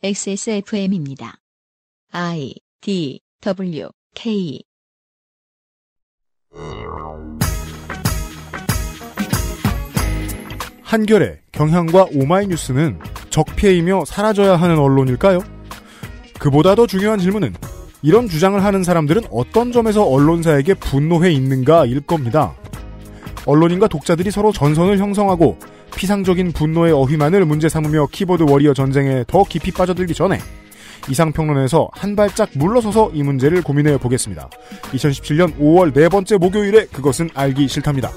XSFM입니다. I, D, W, K. 한겨레, 경향과 오마이뉴스는 적폐이며 사라져야 하는 언론일까요? 그보다 더 중요한 질문은 이런 주장을 하는 사람들은 어떤 점에서 언론사에게 분노해 있는가일 겁니다. 언론인과 독자들이 서로 전선을 형성하고 피상적인 분노의 어휘만을 문제 삼으며 키보드 워리어 전쟁에 더 깊이 빠져들기 전에 이상평론에서 한 발짝 물러서서 이 문제를 고민해 보겠습니다. 2017년 5월 네 번째 목요일에 그것은 알기 싫답니다.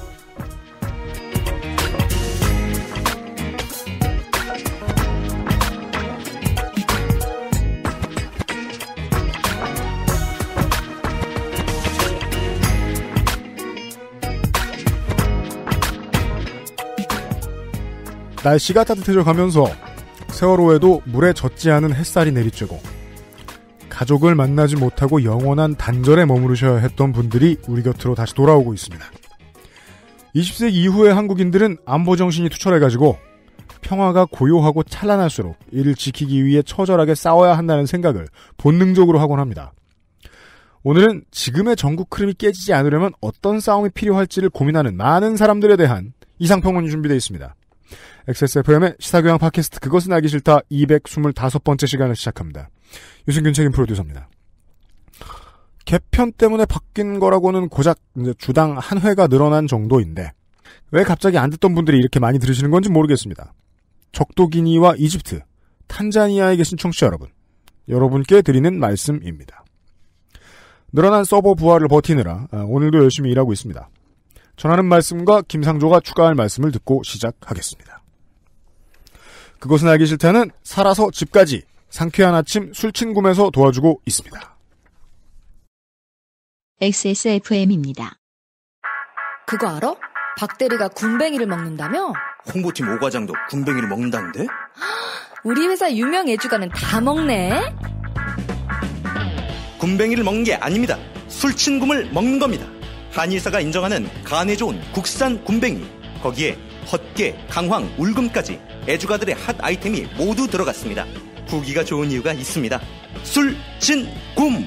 날씨가 따뜻해져 가면서 세월호에도 물에 젖지 않은 햇살이 내리쬐고 가족을 만나지 못하고 영원한 단절에 머무르셔야 했던 분들이 우리 곁으로 다시 돌아오고 있습니다. 20세기 이후의 한국인들은 안보정신이 투철해가지고 평화가 고요하고 찬란할수록 이를 지키기 위해 처절하게 싸워야 한다는 생각을 본능적으로 하곤 합니다. 오늘은 지금의 전국 흐름이 깨지지 않으려면 어떤 싸움이 필요할지를 고민하는 많은 사람들에 대한 이상평론이 준비되어 있습니다. XSFM의 시사교양 팟캐스트 그것은 알기 싫다 225번째 시간을 시작합니다. 유승균 책임 프로듀서입니다. 개편 때문에 바뀐 거라고는 고작 이제 주당 한 회가 늘어난 정도인데 왜 갑자기 안 듣던 분들이 이렇게 많이 들으시는 건지 모르겠습니다. 적도기니와 이집트, 탄자니아에 계신 청취자 여러분, 여러분께 드리는 말씀입니다. 늘어난 서버 부하를 버티느라 오늘도 열심히 일하고 있습니다. 전하는 말씀과 김상조가 추가할 말씀을 듣고 시작하겠습니다. 그것은 알기 싫다는 살아서 집까지 상쾌한 아침 술친구에서 도와주고 있습니다. XSFM입니다. 그거 알아? 박대리가 군뱅이를 먹는다며? 홍보팀 오과장도 군뱅이를 먹는다는데? 우리 회사 유명 애주가는 다 먹네? 군뱅이를 먹는 게 아닙니다. 술친굼을 먹는 겁니다. 한의사가 인정하는 간에 좋은 국산 군뱅이, 거기에 헛개, 강황, 울금까지 애주가들의 핫 아이템이 모두 들어갔습니다. 후기가 좋은 이유가 있습니다. 술친굼!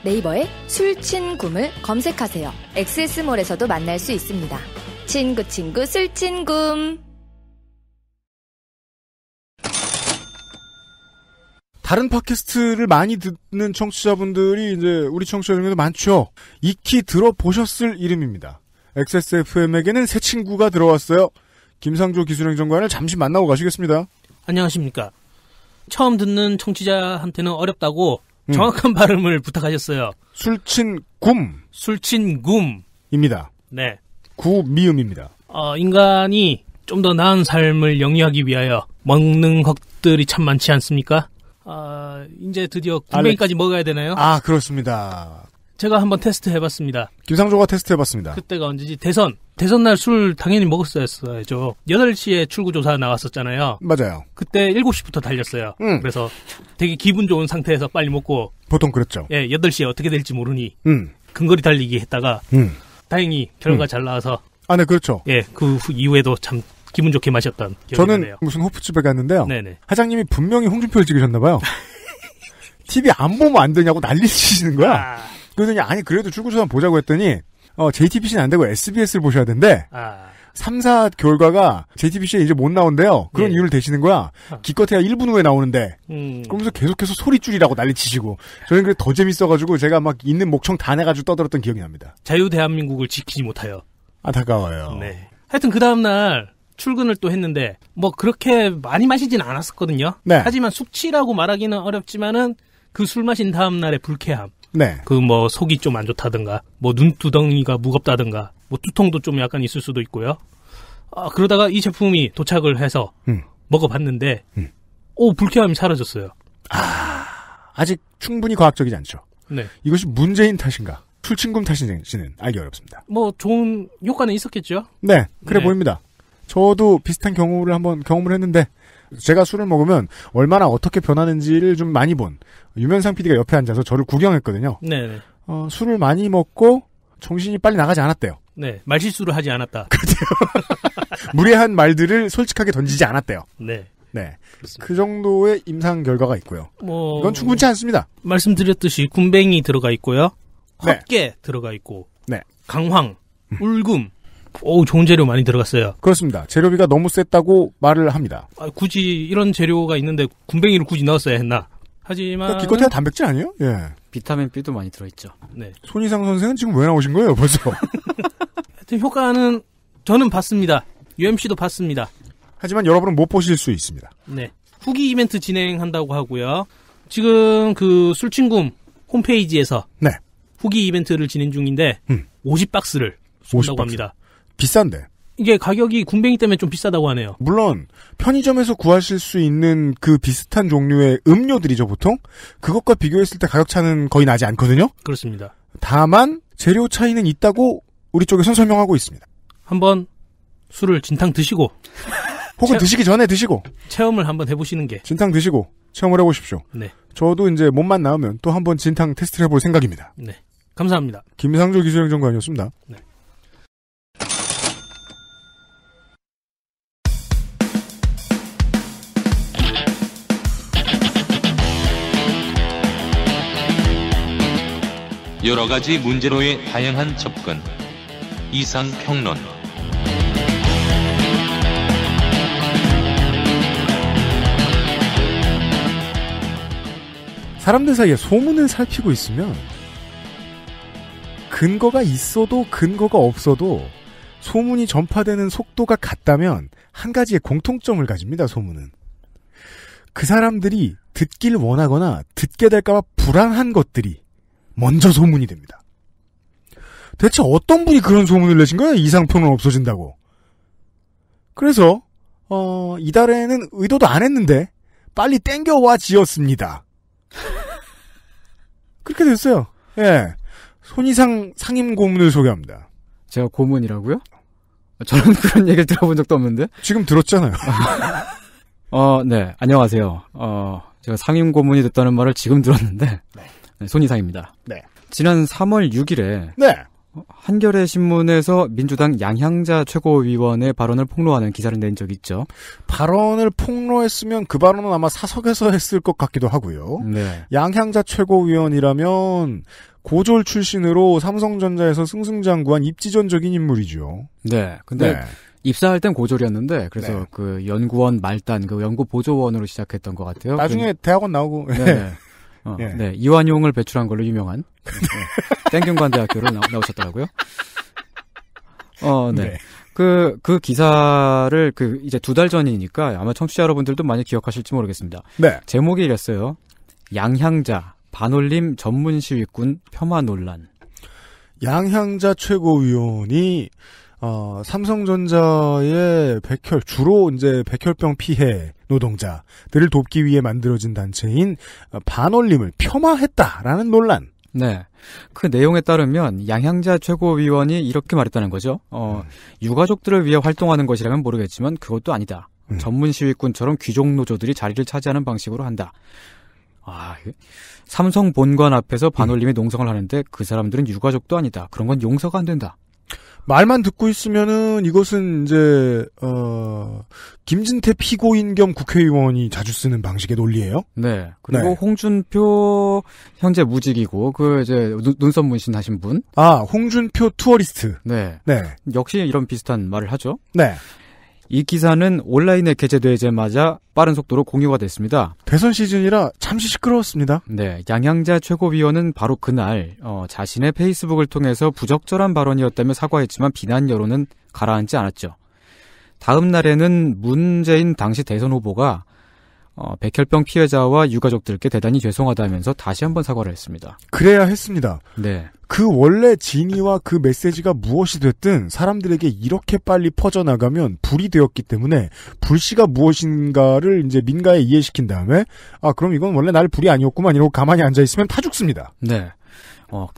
네이버에 술친굼을 검색하세요. XS몰에서도 만날 수 있습니다. 친구 술친굼. 다른 팟캐스트를 많이 듣는 청취자분들이 이제 우리 청취자 중에도 많죠. 익히 들어보셨을 이름입니다. XSFM에게는 새 친구가 들어왔어요. 김상조 기술행정관을 잠시 만나고 가시겠습니다. 안녕하십니까. 처음 듣는 청취자한테는 어렵다고 정확한 발음을 부탁하셨어요. 술친굼입니다. 네. 구미음입니다. 인간이 좀 더 나은 삶을 영위하기 위하여 먹는 것들이 참 많지 않습니까? 이제 드디어 군뱅이까지 먹어야 되나요? 아, 그렇습니다. 제가 한번 테스트 해봤습니다. 김상조가 테스트 해봤습니다. 그때가 언제지? 대선날 술 당연히 먹었어야죠. 8시에 출구조사 나왔었잖아요. 맞아요. 그때 7시부터 달렸어요. 그래서 되게 기분 좋은 상태에서 빨리 먹고. 보통 그랬죠. 예, 8시에 어떻게 될지 모르니. 근거리 달리기 했다가. 다행히 결과가 잘 나와서. 아, 네, 그렇죠. 예, 그 이후에도 참 기분 좋게 마셨던 기억이 나네요. 저는 무슨 호프집에 갔는데요. 네네. 사장님이 분명히 홍준표를 찍으셨나봐요. TV 안 보면 안 되냐고 난리 치시는 거야. 그러더니 아니 그래도 출구조사 보자고 했더니 JTBC는 안 되고 SBS를 보셔야 된대. 3, 4 결과가 JTBC에 이제 못 나온대요. 그런 이유를 대시는 거야. 기껏해야 1분 후에 나오는데. 그러면서 계속해서 소리 줄이라고 난리 치시고. 저는 그래 더 재밌어가지고 제가 막 있는 목청 다 내가지고 떠들었던 기억이 납니다. 자유대한민국을 지키지 못하여. 안타까워요. 네. 하여튼 그 다음날 출근을 또 했는데 뭐 그렇게 많이 마시진 않았었거든요. 네. 하지만 숙취라고 말하기는 어렵지만은 그 술 마신 다음날의 불쾌함. 네. 그 뭐 속이 좀 안 좋다든가 뭐 눈두덩이가 무겁다든가 뭐 두통도 좀 약간 있을 수도 있고요. 그러다가 이 제품이 도착을 해서 먹어봤는데 불쾌함이 사라졌어요. 아직 충분히 과학적이지 않죠. 네. 이것이 문재인 탓인가 술친굼 탓인지는 알기 어렵습니다. 뭐 좋은 효과는 있었겠죠. 네. 그래 보입니다. 저도 비슷한 경험을 했는데 제가 술을 먹으면 얼마나 어떻게 변하는지를 좀 많이 본 유면상 PD가 옆에 앉아서 저를 구경했거든요. 네. 술을 많이 먹고 정신이 빨리 나가지 않았대요. 네, 말실수를 하지 않았다. 그렇죠. 무례한 말들을 솔직하게 던지지 않았대요. 네. 네. 그 정도의 임상 결과가 있고요. 이건 충분치 않습니다. 말씀드렸듯이 군뱅이 들어가 있고요. 헛개 네. 들어가 있고. 네. 강황, 울금. 좋은 재료 많이 들어갔어요. 그렇습니다. 재료비가 너무 셌다고 말을 합니다. 굳이 이런 재료가 있는데 군뱅이를 굳이 넣었어야 했나? 하지만 기껏해야 단백질 아니에요? 예. 비타민 B도 많이 들어있죠. 네. 손희상 선생은 지금 왜 나오신 거예요, 벌써? 하여튼 효과는 저는 봤습니다. UMC도 봤습니다. 하지만 여러분은 못 보실 수 있습니다. 네. 후기 이벤트 진행한다고 하고요. 지금 그 술친굼 홈페이지에서 네. 후기 이벤트를 진행 중인데 50박스를 쏜다고 50박스. 합니다. 비싼데. 이게 가격이 군뱅이 때문에 좀 비싸다고 하네요. 물론 편의점에서 구하실 수 있는 그 비슷한 종류의 음료들이죠, 보통. 그것과 비교했을 때 가격 차는 거의 나지 않거든요. 그렇습니다. 다만 재료 차이는 있다고 우리 쪽에선 설명하고 있습니다. 한번 술을 진탕 드시고 혹은 드시기 전에 드시고 체험을 한번 해보시는 게 진탕 드시고 체험을 해보십시오. 네. 저도 이제 몸만 나오면 또 한번 진탕 테스트를 해볼 생각입니다. 네. 감사합니다. 김상조 기술행정관이었습니다. 네. 여러 가지 문제로의 다양한 접근. 이상평론. 사람들 사이에 소문을 살피고 있으면 근거가 있어도 근거가 없어도 소문이 전파되는 속도가 같다면 한 가지의 공통점을 가집니다. 소문은. 그 사람들이 듣길 원하거나 듣게 될까 봐 불안한 것들이 먼저 소문이 됩니다. 대체 어떤 분이 그런 소문을 내신 거야? 이상평론 없어진다고. 그래서 이달에는 의도도 안 했는데 빨리 땡겨와 지었습니다. 그렇게 됐어요. 예. 손이상 상임 고문을 소개합니다. 제가 고문이라고요? 저는 그런 얘기를 들어본 적도 없는데. 지금 들었잖아요. 네. 안녕하세요. 제가 상임 고문이 됐다는 말을 지금 들었는데. 네, 손이상입니다. 네. 지난 3월 6일에. 네. 한겨레 신문에서 민주당 양향자 최고위원의 발언을 폭로하는 기사를 낸 적이 있죠. 발언을 폭로했으면 그 발언은 아마 사석에서 했을 것 같기도 하고요. 네. 양향자 최고위원이라면 고졸 출신으로 삼성전자에서 승승장구한 입지전적인 인물이죠. 네. 근데 입사할 땐 고졸이었는데 그래서 네. 그 연구원 말단 그 연구 보조원으로 시작했던 것 같아요. 나중에 대학원 나오고. 네. 예. 네. 이완용을 배출한 걸로 유명한 땡균관대학교를 나오셨더라고요. 네. 네. 그 기사를 이제 2달 전이니까 아마 청취자 여러분들도 많이 기억하실지 모르겠습니다. 네. 제목이 이랬어요. 양향자 반올림 전문 시위꾼 폄하 논란. 양향자 최고위원이 삼성전자의 주로 이제 백혈병 피해 노동자들을 돕기 위해 만들어진 단체인 반올림을 폄하했다라는 논란. 네. 그 내용에 따르면 양향자 최고위원이 이렇게 말했다는 거죠. 유가족들을 위해 활동하는 것이라면 모르겠지만 그것도 아니다. 전문 시위꾼처럼 귀족 노조들이 자리를 차지하는 방식으로 한다. 삼성 본관 앞에서 반올림의 농성을 하는데 그 사람들은 유가족도 아니다. 그런 건 용서가 안 된다. 말만 듣고 있으면은 이것은 이제 김진태 피고인 겸 국회의원이 자주 쓰는 방식의 논리예요. 네. 그리고 네. 홍준표 현재 무직이고 이제 눈썹 문신 하신 분. 홍준표 투어리스트. 네. 네. 역시 이런 비슷한 말을 하죠. 네. 이 기사는 온라인에 게재되자마자 빠른 속도로 공유가 됐습니다. 대선 시즌이라 잠시 시끄러웠습니다. 네, 양향자 최고위원은 바로 그날 자신의 페이스북을 통해서 부적절한 발언이었다며 사과했지만 비난 여론은 가라앉지 않았죠. 다음 날에는 문재인 당시 대선 후보가 백혈병 피해자와 유가족들께 대단히 죄송하다면서 다시 한번 사과를 했습니다. 그래야 했습니다. 네. 그 원래 진위와 그 메시지가 무엇이 됐든 사람들에게 이렇게 빨리 퍼져나가면 불이 되었기 때문에 불씨가 무엇인가를 이제 민가에 이해시킨 다음에 그럼 이건 원래 날 불이 아니었구만 이러고 가만히 앉아있으면 타 죽습니다. 네.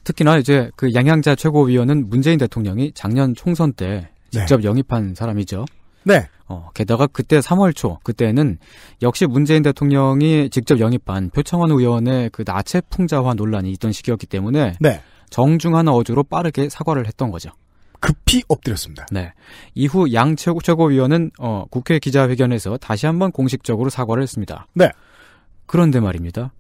특히나 이제 그 양향자 최고위원은 문재인 대통령이 작년 총선 때 직접 영입한 사람이죠. 네. 게다가 그때 3월 초, 그때는 역시 문재인 대통령이 직접 영입한 표창원 의원의 그 나체 풍자화 논란이 있던 시기였기 때문에 네. 정중한 어조로 빠르게 사과를 했던 거죠. 급히 엎드렸습니다. 네. 이후 양 최고위원은 국회 기자회견에서 다시 한번 공식적으로 사과를 했습니다. 네. 그런데 말입니다.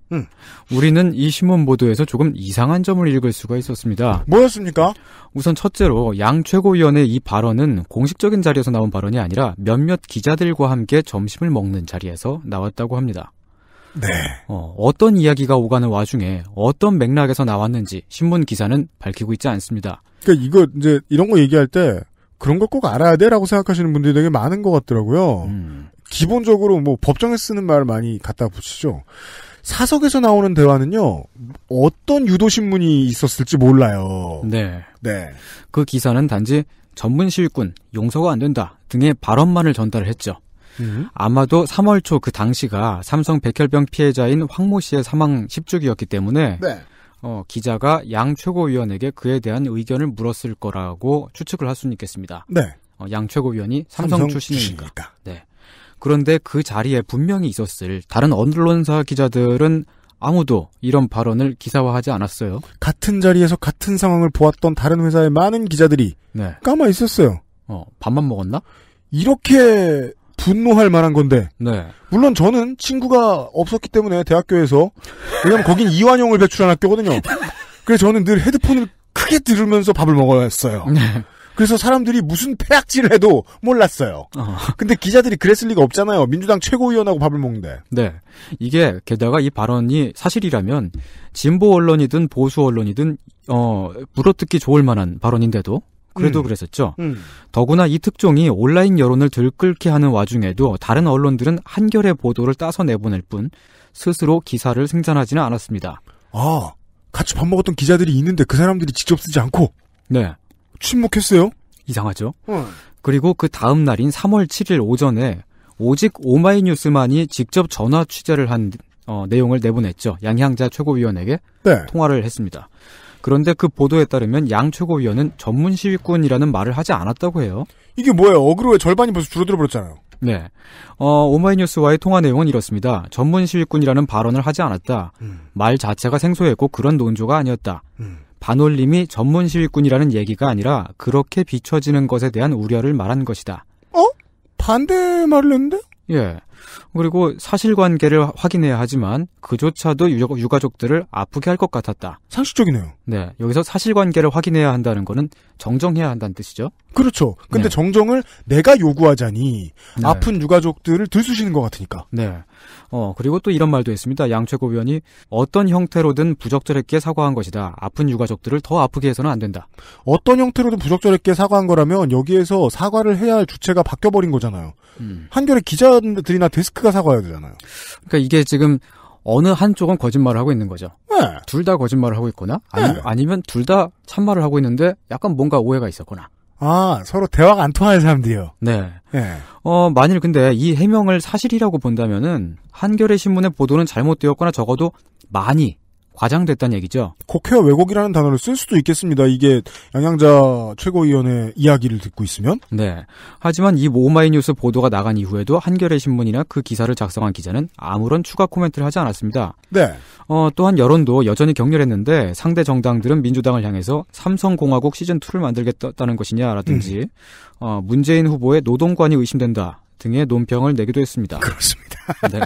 우리는 이 신문 보도에서 조금 이상한 점을 읽을 수가 있었습니다. 뭐였습니까? 우선 첫째로 양 최고위원의 이 발언은 공식적인 자리에서 나온 발언이 아니라 몇몇 기자들과 함께 점심을 먹는 자리에서 나왔다고 합니다. 네. 어떤 이야기가 오가는 와중에 어떤 맥락에서 나왔는지 신문 기사는 밝히고 있지 않습니다. 그러니까 이거 이제 이런 거 얘기할 때 그런 걸 꼭 알아야 돼라고 생각하시는 분들이 되게 많은 것 같더라고요. 기본적으로 뭐 법정에 쓰는 말 많이 갖다 붙이죠. 사석에서 나오는 대화는요, 어떤 유도신문이 있었을지 몰라요. 네. 네. 그 기사는 단지 전문 시위꾼, 용서가 안 된다 등의 발언만을 전달을 했죠. 아마도 3월 초 그 당시가 삼성 백혈병 피해자인 황모 씨의 사망 10주기였기 때문에 네. 기자가 양 최고위원에게 그에 대한 의견을 물었을 거라고 추측을 할 수는 있겠습니다. 네. 양 최고위원이 삼성 출신이니까. 네. 그런데 그 자리에 분명히 있었을 다른 언론사 기자들은 아무도 이런 발언을 기사화하지 않았어요. 같은 자리에서 같은 상황을 보았던 다른 회사의 많은 기자들이 네. 까마 있었어요. 밥만 먹었나? 이렇게 분노할 만한 건데. 네. 물론 저는 친구가 없었기 때문에 대학교에서, 왜냐면 거긴 이완용을 배출한 학교거든요. 그래서 저는 늘 헤드폰을 크게 들으면서 밥을 먹었어요. 네. 그래서 사람들이 무슨 폐악질을 해도 몰랐어요. 근데 기자들이 그랬을 리가 없잖아요. 민주당 최고위원하고 밥을 먹는데. 네. 이게 게다가 이 발언이 사실이라면 진보 언론이든 보수 언론이든 물어뜯기 좋을 만한 발언인데도 그래도 그랬었죠. 더구나 이 특종이 온라인 여론을 들끓게 하는 와중에도 다른 언론들은 한겨레 보도를 따서 내보낼 뿐 스스로 기사를 생산하지는 않았습니다. 아, 같이 밥 먹었던 기자들이 있는데 그 사람들이 직접 쓰지 않고? 네. 침묵했어요? 이상하죠? 그리고 그 다음 날인 3월 7일 오전에 오직 오마이뉴스만이 직접 전화 취재를 한 내용을 내보냈죠. 양향자 최고위원에게 네. 통화를 했습니다. 그런데 그 보도에 따르면 양 최고위원은 전문 시위꾼이라는 말을 하지 않았다고 해요. 이게 뭐예요? 어그로의 절반이 벌써 줄어들어 버렸잖아요. 네. 오마이뉴스와의 통화 내용은 이렇습니다. 전문 시위꾼이라는 발언을 하지 않았다. 말 자체가 생소했고 그런 논조가 아니었다. 반올림이 전문 시위꾼이라는 얘기가 아니라 그렇게 비춰지는 것에 대한 우려를 말한 것이다. 반대 말을 했는데? 예. 그리고 사실관계를 확인해야 하지만 그조차도 유가족들을 아프게 할 것 같았다. 상식적이네요. 네. 여기서 사실관계를 확인해야 한다는 거는 정정해야 한다는 뜻이죠. 그렇죠. 근데 네. 정정을 내가 요구하자니 네. 아픈 유가족들을 들쑤시는 것 같으니까. 네. 그리고 또 이런 말도 했습니다. 양 최고위원이 어떤 형태로든 부적절했게 사과한 것이다. 아픈 유가족들을 더 아프게 해서는 안 된다. 어떤 형태로든 부적절했게 사과한 거라면 여기에서 사과를 해야 할 주체가 바뀌어버린 거잖아요. 한겨레 기자들이나 데스크가 사과해야 되잖아요. 그러니까 이게 지금 어느 한쪽은 거짓말을 하고 있는 거죠. 네. 둘 다 거짓말을 하고 있거나 아니면 둘 다 참말을 하고 있는데 약간 뭔가 오해가 있었거나. 아, 서로 대화가 안 통하는 사람들이요. 네. 네. 만일 근데 이 해명을 사실이라고 본다면은 한겨레 신문의 보도는 잘못되었거나 적어도 많이 과장됐다는 얘기죠. 국회와 왜곡이라는 단어를 쓸 수도 있겠습니다. 이게 양양자 최고위원의 이야기를 듣고 있으면. 네. 하지만 이 오마이뉴스 보도가 나간 이후에도 한겨레 신문이나 그 기사를 작성한 기자는 아무런 추가 코멘트를 하지 않았습니다. 네. 또한 여론도 여전히 격렬했는데 상대 정당들은 민주당을 향해서 삼성공화국 시즌2를 만들겠다는 것이냐라든지 문재인 후보의 노동관이 의심된다 등의 논평을 내기도 했습니다. 그렇습니다. 네.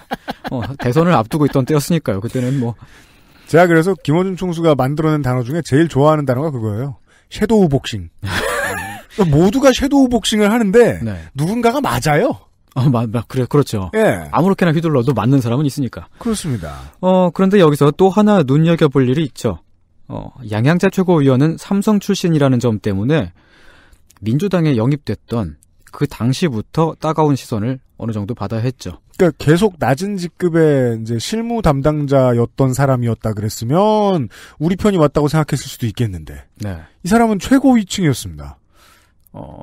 대선을 앞두고 있던 때였으니까요. 그때는 뭐. 제가 그래서 김어준 총수가 만들어낸 단어 중에 제일 좋아하는 단어가 그거예요. 섀도우 복싱. 모두가 섀도우 복싱을 하는데 네. 누군가가 맞아요. 그렇죠. 예. 아무렇게나 휘둘러도 맞는 사람은 있으니까. 그렇습니다. 그런데 여기서 또 하나 눈여겨볼 일이 있죠. 양양자 최고위원은 삼성 출신이라는 점 때문에 민주당에 영입됐던 그 당시부터 따가운 시선을 어느 정도 받아야 했죠. 그러니까 계속 낮은 직급의 이제 실무 담당자였던 사람이었다 그랬으면 우리 편이 맞다고 생각했을 수도 있겠는데. 네. 이 사람은 최고위층이었습니다.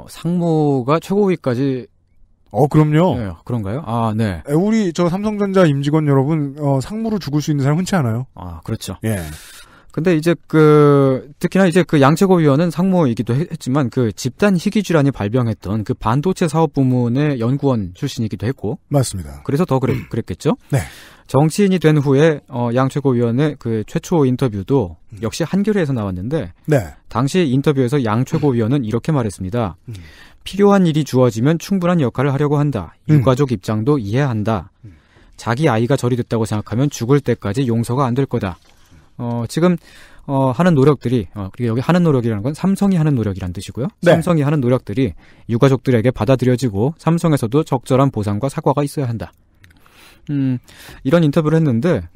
상무가 최고위까지. 그럼요. 네, 그런가요? 아, 네. 우리 삼성전자 임직원 여러분 상무로 죽을 수 있는 사람 흔치 않아요. 아, 그렇죠. 예. 근데 이제 특히나 이제 양최고위원은 상무이기도 했지만 집단 희귀 질환이 발병했던 반도체 사업 부문의 연구원 출신이기도 했고. 맞습니다. 그래서 더 그랬겠죠? 네. 정치인이 된 후에, 양최고위원의 최초 인터뷰도 역시 한겨레에서 나왔는데. 네. 당시 인터뷰에서 양최고위원은 이렇게 말했습니다. 필요한 일이 주어지면 충분한 역할을 하려고 한다. 유가족 입장도 이해한다. 자기 아이가 절이 됐다고 생각하면 죽을 때까지 용서가 안 될 거다. 지금 하는 노력들이 그리고 여기 하는 노력이라는 건 삼성이 하는 노력이란 뜻이고요. 네. 삼성이 하는 노력들이 유가족들에게 받아들여지고 삼성에서도 적절한 보상과 사과가 있어야 한다. 이런 인터뷰를 했는데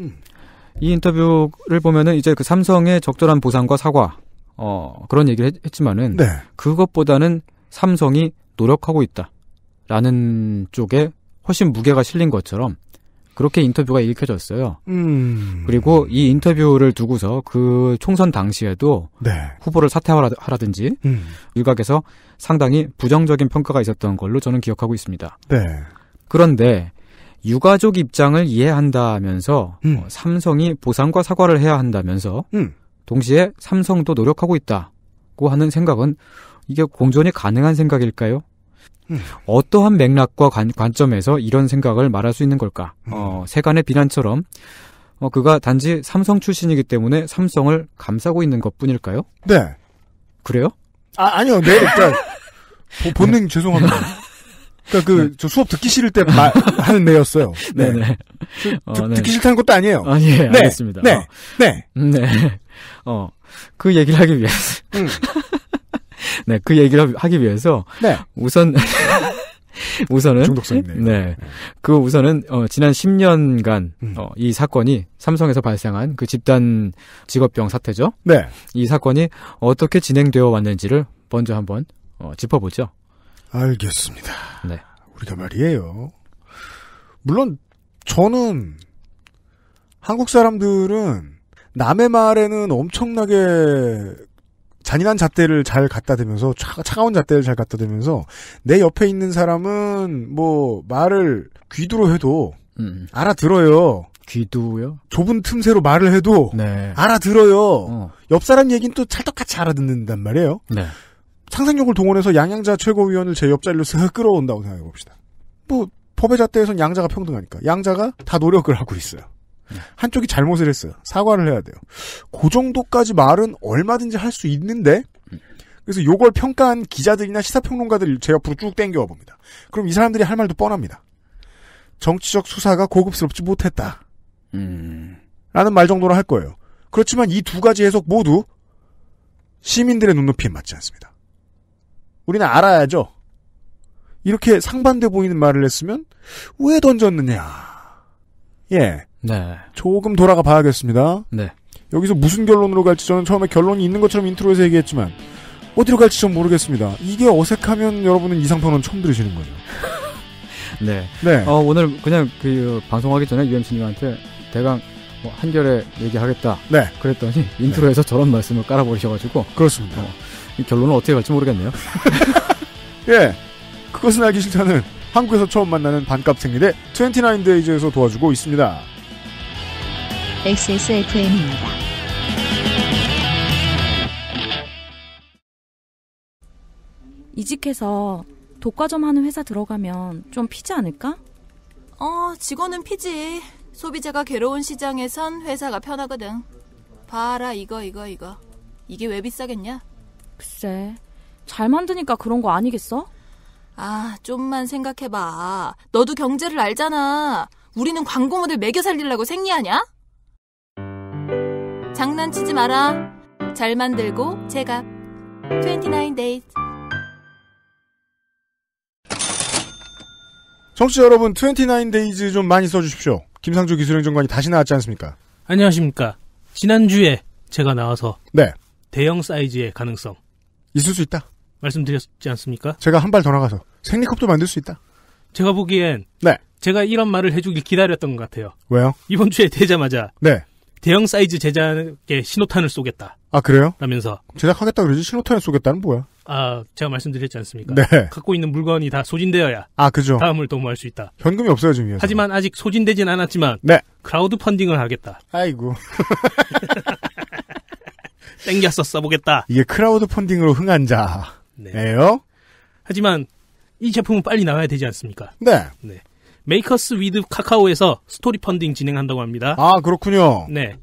이 인터뷰를 보면은 이제 삼성의 적절한 보상과 사과 그런 얘기를 했지만은 네. 그것보다는 삼성이 노력하고 있다라는 쪽에 훨씬 무게가 실린 것처럼 그렇게 인터뷰가 읽혀졌어요. 그리고 이 인터뷰를 두고서 총선 당시에도 네. 후보를 사퇴하라든지 일각에서 상당히 부정적인 평가가 있었던 걸로 저는 기억하고 있습니다. 네. 그런데 유가족 입장을 이해한다면서 삼성이 보상과 사과를 해야 한다면서 동시에 삼성도 노력하고 있다고 하는 생각은 이게 공존이 가능한 생각일까요? 어떠한 맥락과 관점에서 이런 생각을 말할 수 있는 걸까? 세간의 비난처럼 그가 단지 삼성 출신이기 때문에 삼성을 감싸고 있는 것뿐일까요? 네. 그래요? 아니요. 네. 그러니까 본능 죄송합니다. 그러니까 저 수업 듣기 싫을 때 하는 내였어요. 네. 네. 듣기 싫다는 것도 아니에요. 예, 네. 알겠습니다. 네. 네. 네. 그 얘기를 하기 위해서. 네, 그 얘기를 하기 위해서. 네. 우선은. 중독성이네요. 네. 우선은, 지난 10년간, 이 사건이 삼성에서 발생한 집단 직업병 사태죠. 네. 이 사건이 어떻게 진행되어 왔는지를 먼저 한번, 짚어보죠. 알겠습니다. 네. 우리가 말이에요. 물론, 저는, 한국 사람들은 남의 말에는 엄청나게 잔인한 잣대를 잘 갖다 대면서 차가운 잣대를 잘 갖다 대면서 내 옆에 있는 사람은 말을 귀두로 해도 알아들어요. 귀두요? 좁은 틈새로 말을 해도 네. 알아들어요. 옆 사람 얘기는 또 찰떡같이 알아듣는단 말이에요. 네. 상상력을 동원해서 양양자 최고위원을 제 옆자리로 쓱 끌어온다고 생각해 봅시다. 법의 잣대에선 양자가 평등하니까 양자가 다 노력을 하고 있어요. 한쪽이 잘못을 했어요. 사과를 해야 돼요. 그 정도까지 말은 얼마든지 할 수 있는데 그래서 요걸 평가한 기자들이나 시사평론가들 제 옆으로 쭉 땡겨와 봅니다. 그럼 이 사람들이 할 말도 뻔합니다. 정치적 수사가 고급스럽지 못했다. 라는 말 정도로 할 거예요. 그렇지만 이 두 가지 해석 모두 시민들의 눈높이에 맞지 않습니다. 우리는 알아야죠. 이렇게 상반돼 보이는 말을 했으면 왜 던졌느냐. 예. 네. 조금 돌아가 봐야겠습니다. 네. 여기서 무슨 결론으로 갈지 저는 처음에 결론이 있는 것처럼 인트로에서 얘기했지만 어디로 갈지 전 모르겠습니다. 이게 어색하면 여러분은 이상평론 처음 들으시는 거죠. 네. 네. 오늘 그냥 방송하기 전에 UMC님한테 대강 한결에 얘기하겠다. 네. 그랬더니 인트로에서 저런 말씀을 깔아버리셔가지고. 그렇습니다. 이 결론은 어떻게 갈지 모르겠네요. 예. 그것은 알기 싫다는 한국에서 처음 만나는 반값 생리대 29데이즈에서 도와주고 있습니다. XSFM입니다. 이직해서 독과점 하는 회사 들어가면 좀 피지 않을까? 직원은 피지. 소비자가 괴로운 시장에선 회사가 편하거든. 봐라 이거. 이게 왜 비싸겠냐? 글쎄, 잘 만드니까 그런 거 아니겠어? 좀만 생각해봐. 너도 경제를 알잖아. 우리는 광고모델 매겨 살리려고 생리하냐? 장난치지 마라. 잘 만들고 제값. 29days. 청취자 여러분, 29days 좀 많이 써주십시오. 김상조 기술행정관이 다시 나왔지 않습니까? 안녕하십니까. 지난주에 제가 나와서 네. 대형 사이즈의 가능성 있을 수 있다. 말씀드렸지 않습니까? 제가 한 발 더 나가서 생리컵도 만들 수 있다. 제가 보기엔 네. 제가 이런 말을 해주길 기다렸던 것 같아요. 왜요? 이번 주에 되자마자 네. 대형 사이즈 제작에 신호탄을 쏘겠다. 그래요? 라면서 제작하겠다 그러지 신호탄을 쏘겠다는 뭐야? 제가 말씀드렸지 않습니까? 네. 갖고 있는 물건이 다 소진되어야 그죠. 다음을 도모할 수 있다. 현금이 없어요 지금 위해서. 하지만 아직 소진되진 않았지만 네. 크라우드 펀딩을 하겠다. 아이고. 땡겨서 써보겠다. 이게 크라우드 펀딩으로 흥한 자예요. 네. 하지만 이 제품은 빨리 나와야 되지 않습니까? 네. 네. 메이커스 위드 카카오에서 스토리 펀딩 진행한다고 합니다. 아, 그렇군요. 네.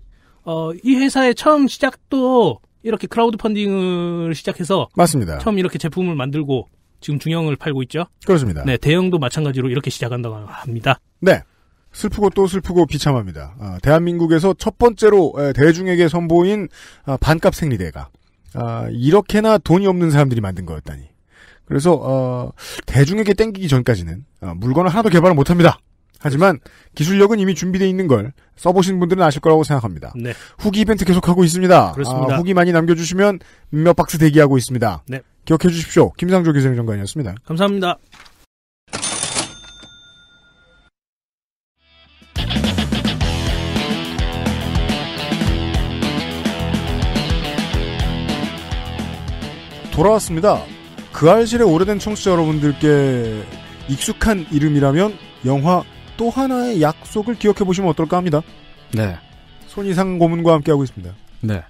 이 회사의 처음 시작도 이렇게 크라우드 펀딩을 시작해서 맞습니다. 처음 이렇게 제품을 만들고 지금 중형을 팔고 있죠. 그렇습니다. 네, 대형도 마찬가지로 이렇게 시작한다고 합니다. 네. 슬프고 또 슬프고 비참합니다. 대한민국에서 첫 번째로 대중에게 선보인 반값 생리대가 이렇게나 돈이 없는 사람들이 만든 거였다니. 그래서 대중에게 땡기기 전까지는 물건을 하나도 개발을 못합니다. 하지만 기술력은 이미 준비되어 있는 걸 써보신 분들은 아실 거라고 생각합니다. 네. 후기 이벤트 계속하고 있습니다. 그렇습니다. 후기 많이 남겨주시면 몇 박스 대기하고 있습니다. 네. 기억해 주십시오. 김상조 기술행정관이었습니다. 감사합니다. 돌아왔습니다. 그 알실의 오래된 청취자 여러분들께 익숙한 이름이라면 영화 또 하나의 약속을 기억해보시면 어떨까 합니다. 네. 손이상 고문과 함께하고 있습니다. 네.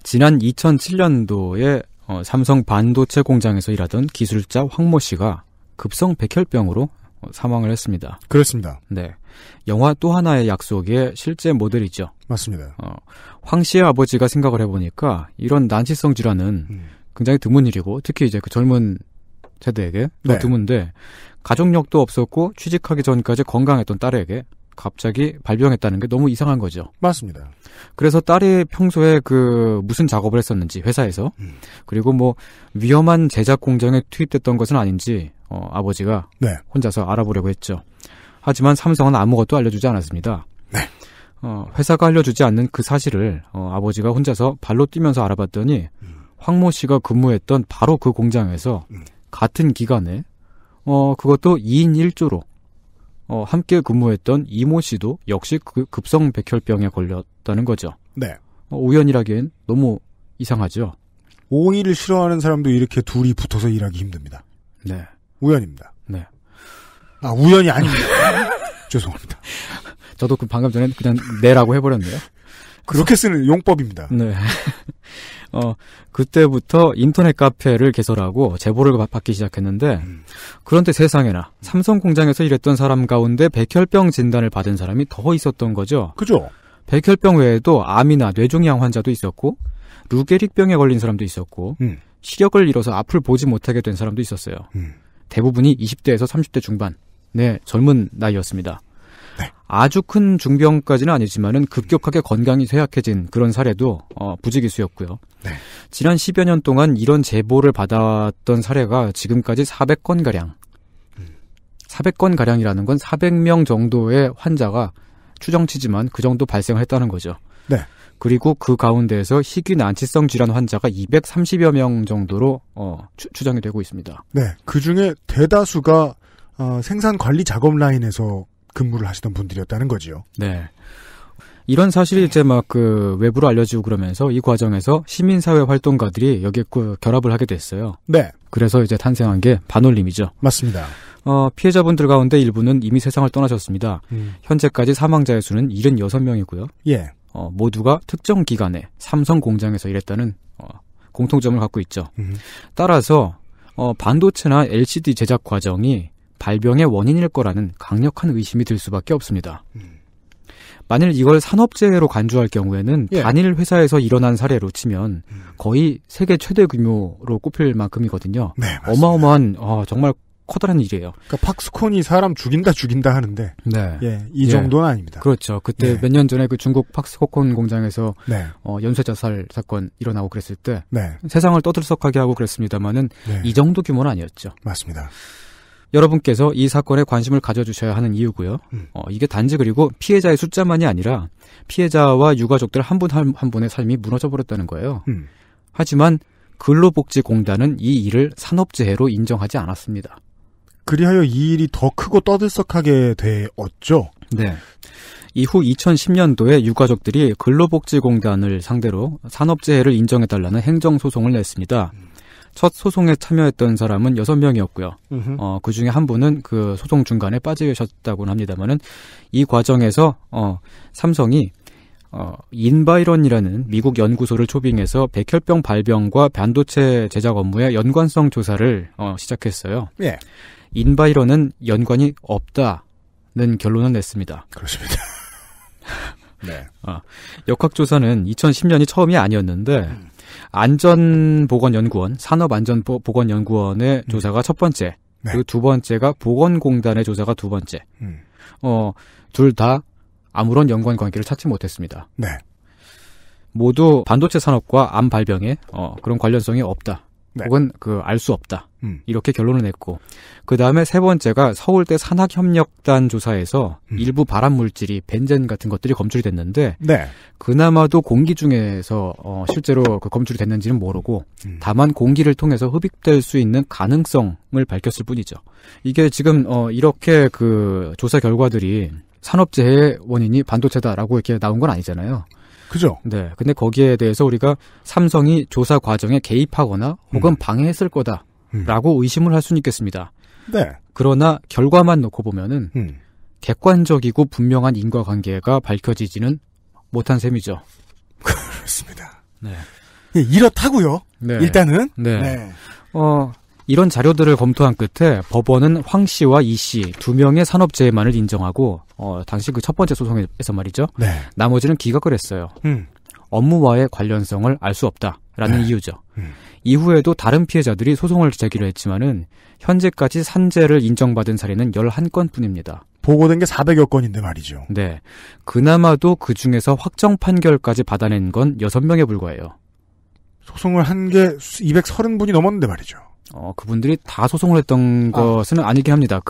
지난 2007년도에 삼성 반도체 공장에서 일하던 기술자 황모 씨가 급성 백혈병으로 사망을 했습니다. 그렇습니다. 네. 영화 또 하나의 약속의 실제 모델이죠. 맞습니다. 황 씨의 아버지가 생각을 해보니까 이런 난치성 질환은 굉장히 드문 일이고 특히 이제 그 젊은 세대에게 더 드문데 가족력도 없었고 취직하기 전까지 건강했던 딸에게 갑자기 발병했다는 게 너무 이상한 거죠. 맞습니다. 그래서 딸이 평소에 그 무슨 작업을 했었는지 회사에서 그리고 뭐 위험한 제작 공장에 투입됐던 것은 아닌지 아버지가 혼자서 알아보려고 했죠. 하지만 삼성은 아무것도 알려주지 않았습니다. 네. 회사가 알려주지 않는 그 사실을 아버지가 혼자서 발로 뛰면서 알아봤더니 황모 씨가 근무했던 바로 그 공장에서 같은 기간에 그것도 2인 1조로 함께 근무했던 이모 씨도 역시 급성 백혈병에 걸렸다는 거죠. 네. 우연이라기엔 너무 이상하죠. 오이를 싫어하는 사람도 이렇게 둘이 붙어서 일하기 힘듭니다. 네. 우연입니다. 네. 아, 우연이 아닙니다. 죄송합니다. 저도 방금 전에 그냥 네라고 해버렸네요. 그렇게 쓰는 용법입니다. 네. 그때부터 인터넷 카페를 개설하고 제보를 받기 시작했는데 그런데 세상에나 삼성 공장에서 일했던 사람 가운데 백혈병 진단을 받은 사람이 더 있었던 거죠. 그죠. 백혈병 외에도 암이나 뇌종양 환자도 있었고 루게릭병에 걸린 사람도 있었고 시력을 잃어서 앞을 보지 못하게 된 사람도 있었어요. 대부분이 20대에서 30대 중반, 네, 젊은 나이였습니다. 네. 아주 큰 중병까지는 아니지만은 급격하게 건강이 쇠약해진 그런 사례도 부지기수였고요. 네. 지난 10여 년 동안 이런 제보를 받았던 사례가 지금까지 400건가량. 400건가량이라는 건 400명 정도의 환자가 추정치지만 그 정도 발생을 했다는 거죠. 네. 그리고 그 가운데에서 희귀 난치성 질환 환자가 230여 명 정도로 추정이 되고 있습니다. 네. 그중에 대다수가 생산 관리 작업 라인에서 근무를 하시던 분들이었다는 거지요. 네. 이런 사실이 이제 막 그 외부로 알려지고 그러면서 이 과정에서 시민사회 활동가들이 여기에 결합을 하게 됐어요. 네. 그래서 이제 탄생한 게 반올림이죠. 맞습니다. 피해자분들 가운데 일부는 이미 세상을 떠나셨습니다. 현재까지 사망자의 수는 76명이고요. 예. 모두가 특정 기간에 삼성 공장에서 일했다는 공통점을 갖고 있죠. 따라서 반도체나 LCD 제작 과정이 발병의 원인일 거라는 강력한 의심이 들 수밖에 없습니다. 만일 이걸 산업재해로 간주할 경우에는 단일 회사에서 일어난 사례로 치면 거의 세계 최대 규모로 꼽힐 만큼이거든요. 네, 어마어마한 정말 커다란 일이에요. 그러니까 팍스콘이 사람 죽인다 하는데 네. 예, 이 정도는 아닙니다. 그렇죠. 그때 몇 년 전에 그 중국 팍스콘 공장에서 네. 연쇄 자살 사건 일어나고 그랬을 때 네. 세상을 떠들썩하게 하고 그랬습니다만은 이 정도 규모는 아니었죠. 맞습니다. 여러분께서 이 사건에 관심을 가져주셔야 하는 이유고요. 이게 단지 그리고 피해자의 숫자만이 아니라 피해자와 유가족들 한 분 한 분의 삶이 무너져 버렸다는 거예요. 하지만 근로복지공단은 이 일을 산업재해로 인정하지 않았습니다. 그리하여 이 일이 더 크고 떠들썩하게 되었죠. 네. 이후 2010년도에 유가족들이 근로복지공단을 상대로 산업재해를 인정해달라는 행정소송을 냈습니다. 첫 소송에 참여했던 사람은 6명이었고요. 그 중에 한 분은 그 소송 중간에 빠지셨다고는 합니다만은 이 과정에서 삼성이 인바이런이라는 미국 연구소를 초빙해서 백혈병 발병과 반도체 제작 업무의 연관성 조사를 시작했어요. 예. 인바이런은 연관이 없다는 결론을 냈습니다. 그렇습니다. 네. 역학조사는 2010년이 처음이 아니었는데 안전보건연구원, 산업안전보건연구원의 조사가 첫 번째, 네. 그리고 두 번째가 보건공단의 조사가 두 번째. 둘 다 아무런 연관 관계를 찾지 못했습니다. 네. 모두 반도체 산업과 암 발병에 그런 관련성이 없다. 네. 혹은 알 수 없다. 이렇게 결론을 냈고, 그 다음에 세 번째가 서울대 산학협력단 조사에서 일부 발암 물질이 벤젠 같은 것들이 검출이 됐는데, 네. 그나마도 공기 중에서 실제로 검출이 됐는지는 모르고, 다만 공기를 통해서 흡입될 수 있는 가능성을 밝혔을 뿐이죠. 이게 지금 이렇게 조사 결과들이 산업재해의 원인이 반도체다라고 이렇게 나온 건 아니잖아요. 그죠? 네. 근데 거기에 대해서 우리가 삼성이 조사 과정에 개입하거나 혹은 방해했을 거다라고 의심을 할 수는 있겠습니다. 네. 그러나 결과만 놓고 보면은 객관적이고 분명한 인과관계가 밝혀지지는 못한 셈이죠. 그렇습니다. 네. 예, 이렇다고요. 네. 일단은. 네. 네. 이런 자료들을 검토한 끝에 법원은 황 씨와 이 씨 두 명의 산업재해만을 인정하고 당시 그 첫 번째 소송에서 말이죠. 네. 나머지는 기각을 했어요. 업무와의 관련성을 알 수 없다라는 이유죠. 이후에도 다른 피해자들이 소송을 제기를 했지만은 현재까지 산재를 인정받은 사례는 11건뿐입니다. 보고된 게 400여 건인데 말이죠. 네. 그나마도 그 중에서 확정 판결까지 받아낸 건 6명에 불과해요. 소송을 한 게 230분이 넘었는데 말이죠. 그분들이 다 소송을 했던 것은 아니긴 합니다.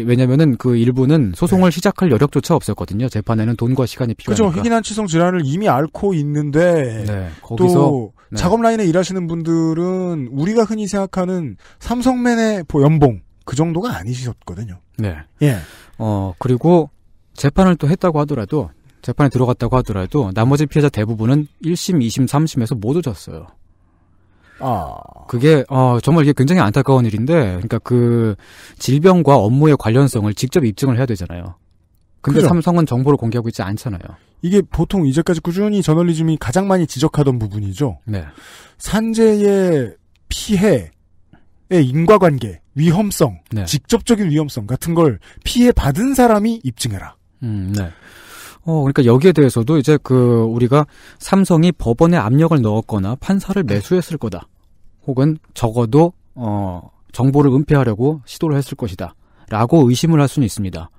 왜냐면은 그 일부는 소송을 시작할 여력조차 없었거든요. 재판에는 돈과 시간이 필요하니까. 그죠. 희귀난치성 질환을 이미 앓고 있는데, 거기서 또 작업 라인에 일하시는 분들은 우리가 흔히 생각하는 삼성맨의 연봉 그 정도가 아니셨거든요. 네. 예. 그리고 재판을 또 했다고 하더라도, 재판에 들어갔다고 하더라도 나머지 피해자 대부분은 1심, 2심, 3심에서 모두 졌어요. 그게 정말 이게 굉장히 안타까운 일인데, 그러니까 질병과 업무의 관련성을 직접 입증을 해야 되잖아요. 근데 그죠? 삼성은 정보를 공개하고 있지 않잖아요. 이게 보통 이제까지 꾸준히 저널리즘이 가장 많이 지적하던 부분이죠. 네. 산재의 피해의 인과관계, 위험성, 네. 직접적인 위험성 같은 걸 피해 받은 사람이 입증해라. 네. 그러니까 여기에 대해서도 이제 우리가 삼성이 법원에 압력을 넣었거나 판사를 매수했을 거다. 혹은 적어도, 정보를 은폐하려고 시도를 했을 것이다. 라고 의심을 할 수는 있습니다.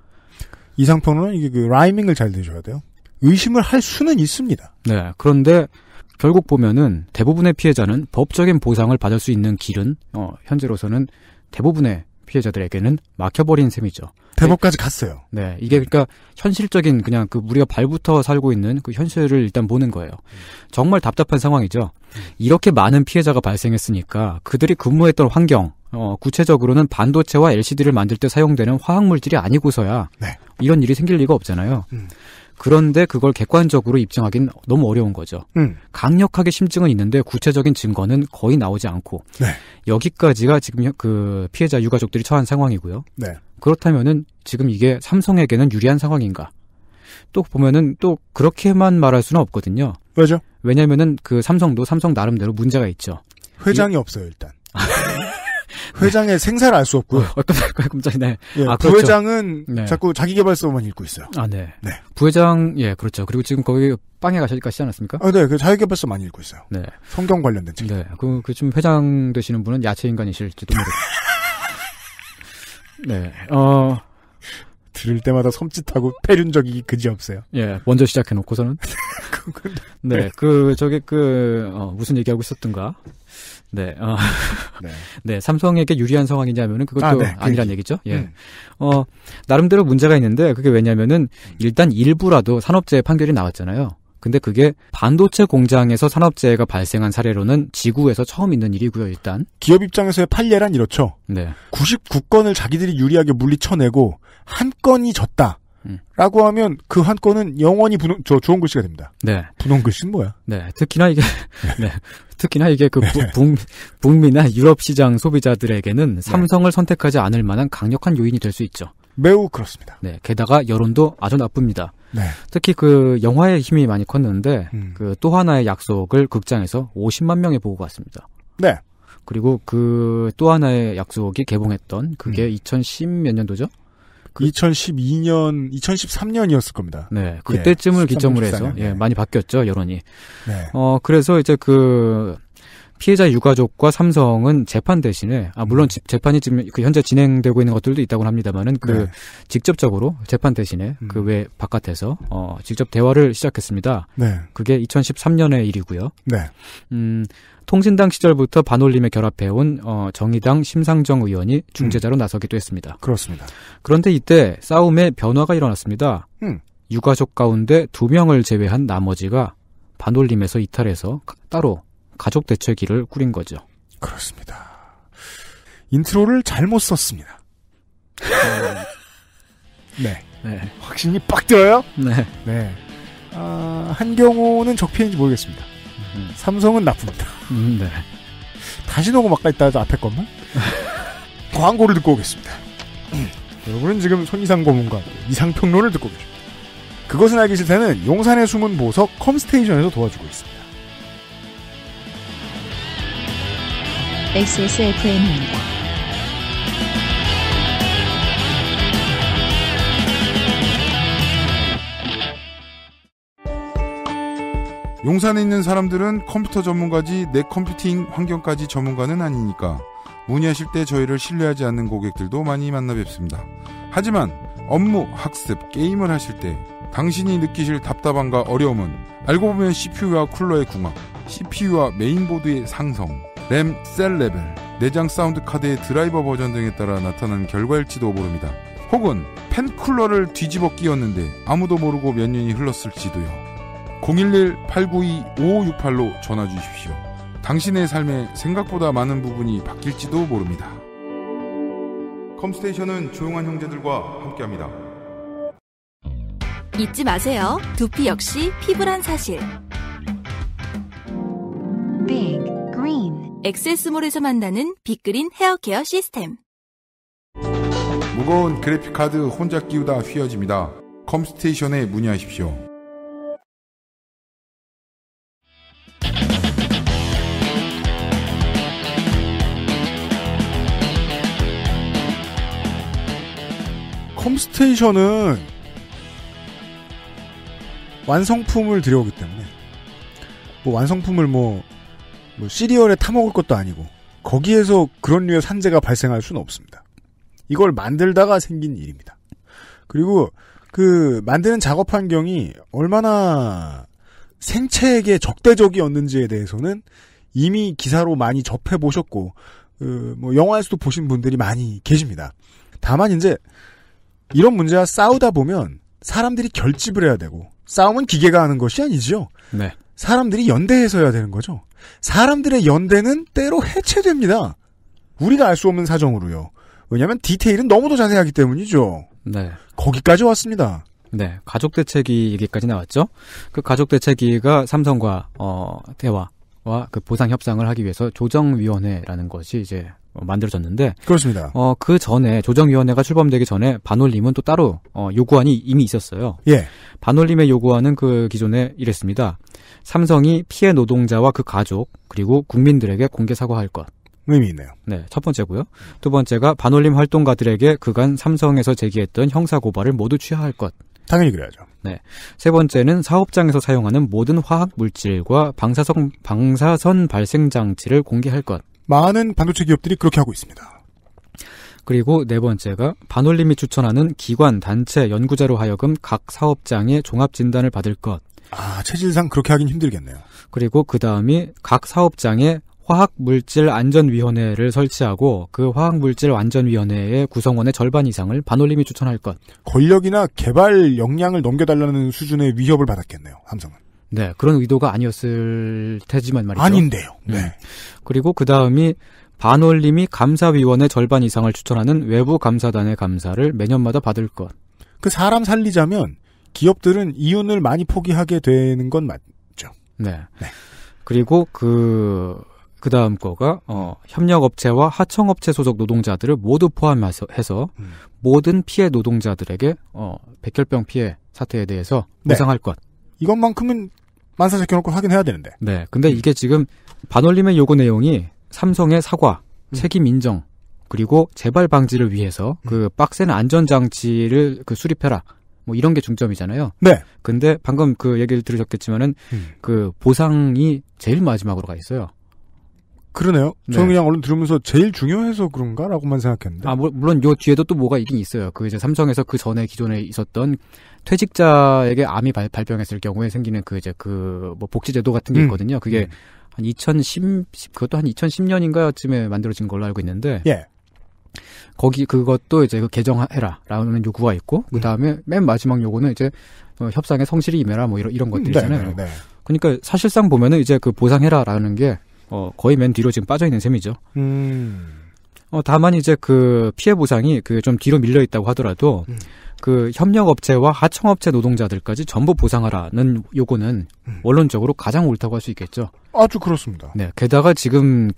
이상평론은 이게 라이밍을 잘 내줘야 돼요. 의심을 할 수는 있습니다. 네. 그런데 결국 보면은 대부분의 피해자는 법적인 보상을 받을 수 있는 길은, 현재로서는 대부분의 피해자들에게는 막혀버린 셈이죠. 대법까지 갔어요. 네. 이게 그러니까 현실적인 그냥 우리가 발부터 살고 있는 그 현실을 일단 보는 거예요. 정말 답답한 상황이죠. 이렇게 많은 피해자가 발생했으니까 그들이 근무했던 환경, 구체적으로는 반도체와 LCD를 만들 때 사용되는 화학물질이 아니고서야 네. 이런 일이 생길 리가 없잖아요. 그런데 그걸 객관적으로 입증하기는 너무 어려운 거죠. 강력하게 심증은 있는데 구체적인 증거는 거의 나오지 않고 네. 여기까지가 지금 피해자 유가족들이 처한 상황이고요. 네. 그렇다면은 지금 이게 삼성에게는 유리한 상황인가? 또 보면은 또 그렇게만 말할 수는 없거든요. 왜죠? 왜냐면은 삼성도 삼성 나름대로 문제가 있죠. 회장이 없어요, 일단. 회장의 생사를 알 수 없고요. 깜짝이네. 예, 그렇죠. 부회장은 네. 자꾸 자기개발서만 읽고 있어요. 네. 네. 부회장, 그렇죠. 그리고 지금 거기 빵에 가시지 않았습니까? 네, 자기개발서만 읽고 있어요. 네. 성경 관련된 책. 네. 좀 회장 되시는 분은 야채 인간이실지도 모르겠어요. 네. 들을 때마다 섬찟하고 패륜적이 그지없어요. 예, 먼저 시작해놓고서는. 네, 무슨 얘기하고 있었던가. 네, 네. 네, 삼성에게 유리한 상황이냐면은 그것도 네, 아니란 얘기죠. 예. 나름대로 문제가 있는데 그게 왜냐면은 일단 일부라도 산업재해 판결이 나왔잖아요. 근데 그게 반도체 공장에서 산업재해가 발생한 사례로는 지구에서 처음 있는 일이고요, 일단. 기업 입장에서의 판례란 이렇죠. 네. 99건을 자기들이 유리하게 물리쳐내고 한 건이 졌다. 라고 하면 그 한 건은 영원히 좋은 글씨가 됩니다. 네. 분홍 글씨는 뭐야? 네. 특히나 이게 북미나 유럽 시장 소비자들에게는 삼성을 선택하지 않을 만한 강력한 요인이 될 수 있죠. 매우 그렇습니다. 네. 게다가 여론도 아주 나쁩니다. 네. 특히 그 영화의 힘이 많이 컸는데 그 또 하나의 약속을 극장에서 50만 명이 보고 갔습니다. 네. 그리고 그 또 하나의 약속이 개봉했던 그게 2010 몇 년도죠? 2012년, 2013년이었을 겁니다. 네, 그때쯤을 기점으로 해서 많이 바뀌었죠, 여론이. 네. 그래서 이제 그 피해자 유가족과 삼성은 재판 대신에 물론 재판이 지금 그 현재 진행되고 있는 것들도 있다고 합니다만은 그 직접적으로 재판 대신에 그 외 바깥에서 직접 대화를 시작했습니다. 네. 그게 2013년의 일이고요. 네. 통신당 시절부터 반올림에 결합해온 정의당 심상정 의원이 중재자로 나서기도 했습니다. 그렇습니다. 그런데 이때 싸움에 변화가 일어났습니다. 유가족 가운데 2명을 제외한 나머지가 반올림에서 이탈해서 따로 가족 대책위를 꾸린 거죠. 그렇습니다. 인트로를 잘못 썼습니다. 네. 확신이 빡 들어요? 네. 네. 한경호는 적폐인지 모르겠습니다. 삼성은 나쁩니다. 네. 다시 녹음 아까 있다 앞에 것만 광고를 듣고 오겠습니다. 여러분은 지금 손이상 고문과 이상평론을 듣고 계십니다. 그것은 알기 싫다는 용산의 숨은 보석 컴스테이션에서 도와주고 있습니다. XSFM입니다. 용산에 있는 사람들은 컴퓨터 전문가지 내 컴퓨팅 환경까지 전문가는 아니니까 문의하실 때 저희를 신뢰하지 않는 고객들도 많이 만나 뵙습니다. 하지만 업무, 학습, 게임을 하실 때 당신이 느끼실 답답함과 어려움은 알고 보면 CPU와 쿨러의 궁합, CPU와 메인보드의 상성, 램, 셀 레벨, 내장 사운드 카드의 드라이버 버전 등에 따라 나타난 결과일지도 모릅니다. 혹은 팬 쿨러를 뒤집어 끼웠는데 아무도 모르고 몇 년이 흘렀을지도요. 011-892-5568로 전화 주십시오. 당신의 삶에 생각보다 많은 부분이 바뀔지도 모릅니다. 컴스테이션은 조용한 형제들과 함께합니다. 잊지 마세요. 두피 역시 피부란 사실. Big Green 엑세스몰에서 만나는 빅그린 헤어케어 시스템. 무거운 그래픽카드 혼자 끼우다 휘어집니다. 컴스테이션에 문의하십시오. 컴스테이션은 완성품을 들여오기 때문에 완성품을 시리얼에 타먹을 것도 아니고 거기에서 그런 류의 산재가 발생할 수는 없습니다. 이걸 만들다가 생긴 일입니다. 그리고 그 만드는 작업 환경이 얼마나 생체에게 적대적이었는지에 대해서는 이미 기사로 많이 접해보셨고 영화에서도 보신 분들이 많이 계십니다. 다만 이제 이런 문제와 싸우다 보면 사람들이 결집을 해야 되고 싸움은 기계가 하는 것이 아니죠. 네. 사람들이 연대해서 해야 되는 거죠. 사람들의 연대는 때로 해체됩니다. 우리가 알 수 없는 사정으로요. 왜냐하면 디테일은 너무도 자세하기 때문이죠. 네. 거기까지 왔습니다. 네. 가족대책위 얘기까지 나왔죠. 그 가족대책위가 삼성과 대화와 그 보상 협상을 하기 위해서 조정위원회라는 것이 이제 만들어졌는데 그렇습니다. 그 전에 조정위원회가 출범되기 전에 반올림은 또 따로 요구안이 이미 있었어요. 예. 반올림의 요구안은 그 기존에 이랬습니다. 삼성이 피해 노동자와 그 가족 그리고 국민들에게 공개 사과할 것. 의미 있네요. 네, 첫 번째고요. 두 번째가 반올림 활동가들에게 그간 삼성에서 제기했던 형사 고발을 모두 취하할 것. 당연히 그래야죠. 네. 세 번째는 사업장에서 사용하는 모든 화학 물질과 방사선 발생 장치를 공개할 것. 많은 반도체 기업들이 그렇게 하고 있습니다. 그리고 네 번째가 반올림이 추천하는 기관, 단체, 연구자로 하여금 각 사업장의 종합 진단을 받을 것. 체질상 그렇게 하긴 힘들겠네요. 그리고 그 다음이 각 사업장에 화학물질안전위원회를 설치하고 그 화학물질안전위원회의 구성원의 절반 이상을 반올림이 추천할 것. 권력이나 개발 역량을 넘겨달라는 수준의 위협을 받았겠네요, 삼성은. 네, 그런 의도가 아니었을 테지만 말이죠. 아닌데요. 네. 그리고 그 다음이 반올림이 감사위원회 절반 이상을 추천하는 외부 감사단의 감사를 매년마다 받을 것. 그 사람 살리자면 기업들은 이윤을 많이 포기하게 되는 건 맞죠. 네. 그리고 그 다음 거가 협력업체와 하청업체 소속 노동자들을 모두 포함해서 모든 피해 노동자들에게 백혈병 피해 사태에 대해서 보상할 것. 이것만큼은 만사제껴놓고 확인해야 되는데. 네. 근데 이게 지금 반올림의 요구 내용이 삼성의 사과, 책임 인정, 그리고 재발 방지를 위해서 그 빡센 안전장치를 수립해라. 뭐 이런 게 중점이잖아요. 네. 근데 방금 그 얘기를 들으셨겠지만은 그 보상이 제일 마지막으로 가 있어요. 그러네요. 네. 저는 그냥 얼른 들으면서 제일 중요해서 그런가라고만 생각했는데. 물론 요 뒤에도 또 뭐가 있긴 있어요. 그 이제 삼성에서 그 전에 기존에 있었던 퇴직자에게 암이 발병했을 경우에 생기는 뭐 복지제도 같은 게 있거든요. 그게 한 그것도 한 2010년인가쯤에 만들어진 걸로 알고 있는데. 예. 그것도 이제 개정해라라는 요구가 있고, 그 다음에 맨 마지막 요구는 이제 협상에 성실히 임해라 뭐 이런 것들이잖아요. 네. 그러니까 사실상 보면은 이제 그 보상해라라는 게 거의 맨 뒤로 지금 빠져 있는 셈이죠. 다만 이제 그 피해 보상이 좀 뒤로 밀려 있다고 하더라도 그 협력업체와 하청업체 노동자들까지 전부 보상하라는 요구는 원론적으로 가장 옳다고 할 수 있겠죠. 아주 그렇습니다. 네. 게다가 지금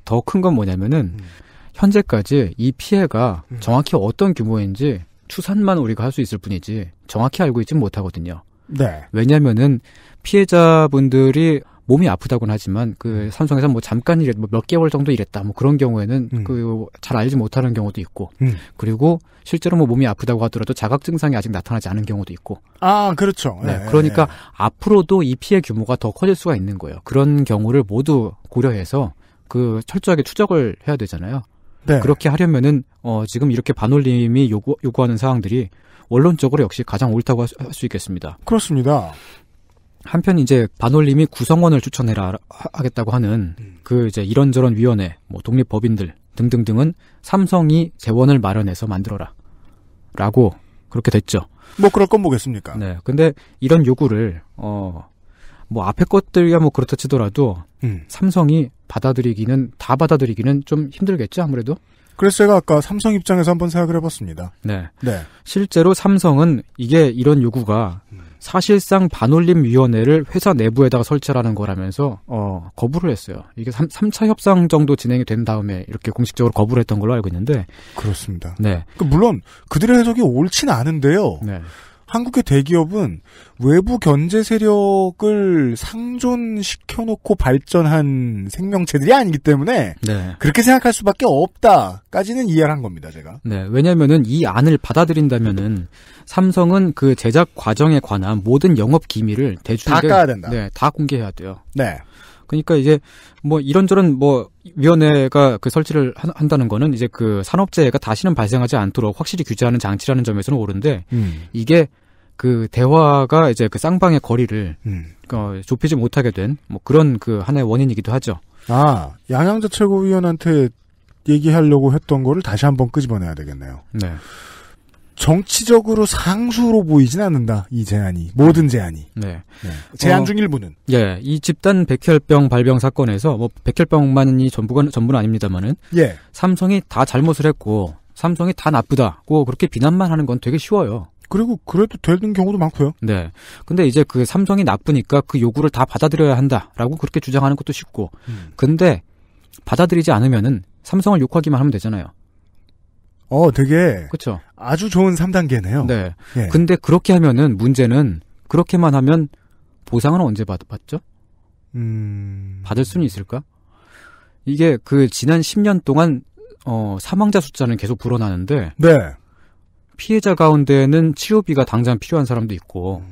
더 큰 건 뭐냐면은 현재까지 이 피해가 정확히 어떤 규모인지 추산만 우리가 할 수 있을 뿐이지 정확히 알고 있지는 못하거든요. 네. 왜냐면은 피해자분들이 몸이 아프다고는 하지만 그 삼성에서 뭐 잠깐 몇 개월 정도 일했다 뭐 그런 경우에는 잘 알지 못하는 경우도 있고 그리고 실제로 뭐 몸이 아프다고 하더라도 자각 증상이 아직 나타나지 않은 경우도 있고. 아, 그렇죠. 네. 그러니까 앞으로도 이 피해 규모가 더 커질 수가 있는 거예요. 그런 경우를 모두 고려해서 철저하게 추적을 해야 되잖아요. 네. 그렇게 하려면은 지금 이렇게 반올림이 요구하는 사항들이 원론적으로 역시 가장 옳다고 할 수 있겠습니다. 그렇습니다. 한편 이제 반올림이 구성원을 추천해라 하겠다고 하는 이제 이런저런 위원회, 뭐 독립법인들 등등등은 삼성이 재원을 마련해서 만들어라라고 그렇게 됐죠. 뭐 그럴 건 뭐겠습니까? 네. 근데 이런 요구를 뭐 앞에 것들이야 뭐 그렇다 치더라도 삼성이 받아들이기는 좀 힘들겠죠, 아무래도. 그래서 제가 아까 삼성 입장에서 한번 생각을 해봤습니다. 네. 네. 실제로 삼성은 이런 요구가 사실상 반올림위원회를 회사 내부에다가 설치하라는 거라면서 거부를 했어요. 이게 3차 협상 정도 진행이 된 다음에 이렇게 공식적으로 거부를 했던 걸로 알고 있는데. 그렇습니다. 네. 물론 그들의 해석이 옳지는 않은데요. 네. 한국의 대기업은 외부 견제 세력을 상존시켜놓고 발전한 생명체들이 아니기 때문에 네. 그렇게 생각할 수밖에 없다까지는 이해를 한 겁니다, 제가. 네, 왜냐면은 이 안을 받아들인다면은 삼성은 그 제작 과정에 관한 모든 영업 기밀을 대중에게 다 까야 된다. 네, 다 공개해야 돼요. 네. 그러니까 이제 뭐 이런저런 뭐 위원회가 설치를 한다는 거는 이제 그 산업재해가 다시는 발생하지 않도록 확실히 규제하는 장치라는 점에서는 옳은데 이게 그 대화가 이제 그 쌍방의 거리를 좁히지 못하게 된 뭐 그런 하나의 원인이기도 하죠. 아, 양양자 최고위원한테 얘기하려고 했던 거를 다시 한번 끄집어내야 되겠네요. 네. 정치적으로 상수로 보이진 않는다. 이 제안이. 모든 제안이. 네. 네. 제안 중 일부는. 예. 이 집단 백혈병 발병 사건에서 뭐 백혈병만이 전부는 아닙니다만은 예. 삼성이 다 잘못을 했고 삼성이 다 나쁘다고 그렇게 비난만 하는 건 되게 쉬워요. 그리고 그래도 되는 경우도 많고요. 네. 근데 이제 그 삼성이 나쁘니까 그 요구를 다 받아들여야 한다라고 그렇게 주장하는 것도 쉽고. 근데 받아들이지 않으면은 삼성을 욕하기만 하면 되잖아요. 되게. 그렇죠. 아주 좋은 3단계네요. 네. 예. 근데 그렇게 하면은 문제는 그렇게만 하면 보상은 언제 받죠? 받을 수는 있을까? 이게 지난 10년 동안 사망자 숫자는 계속 불어나는데 네. 피해자 가운데는 치료비가 당장 필요한 사람도 있고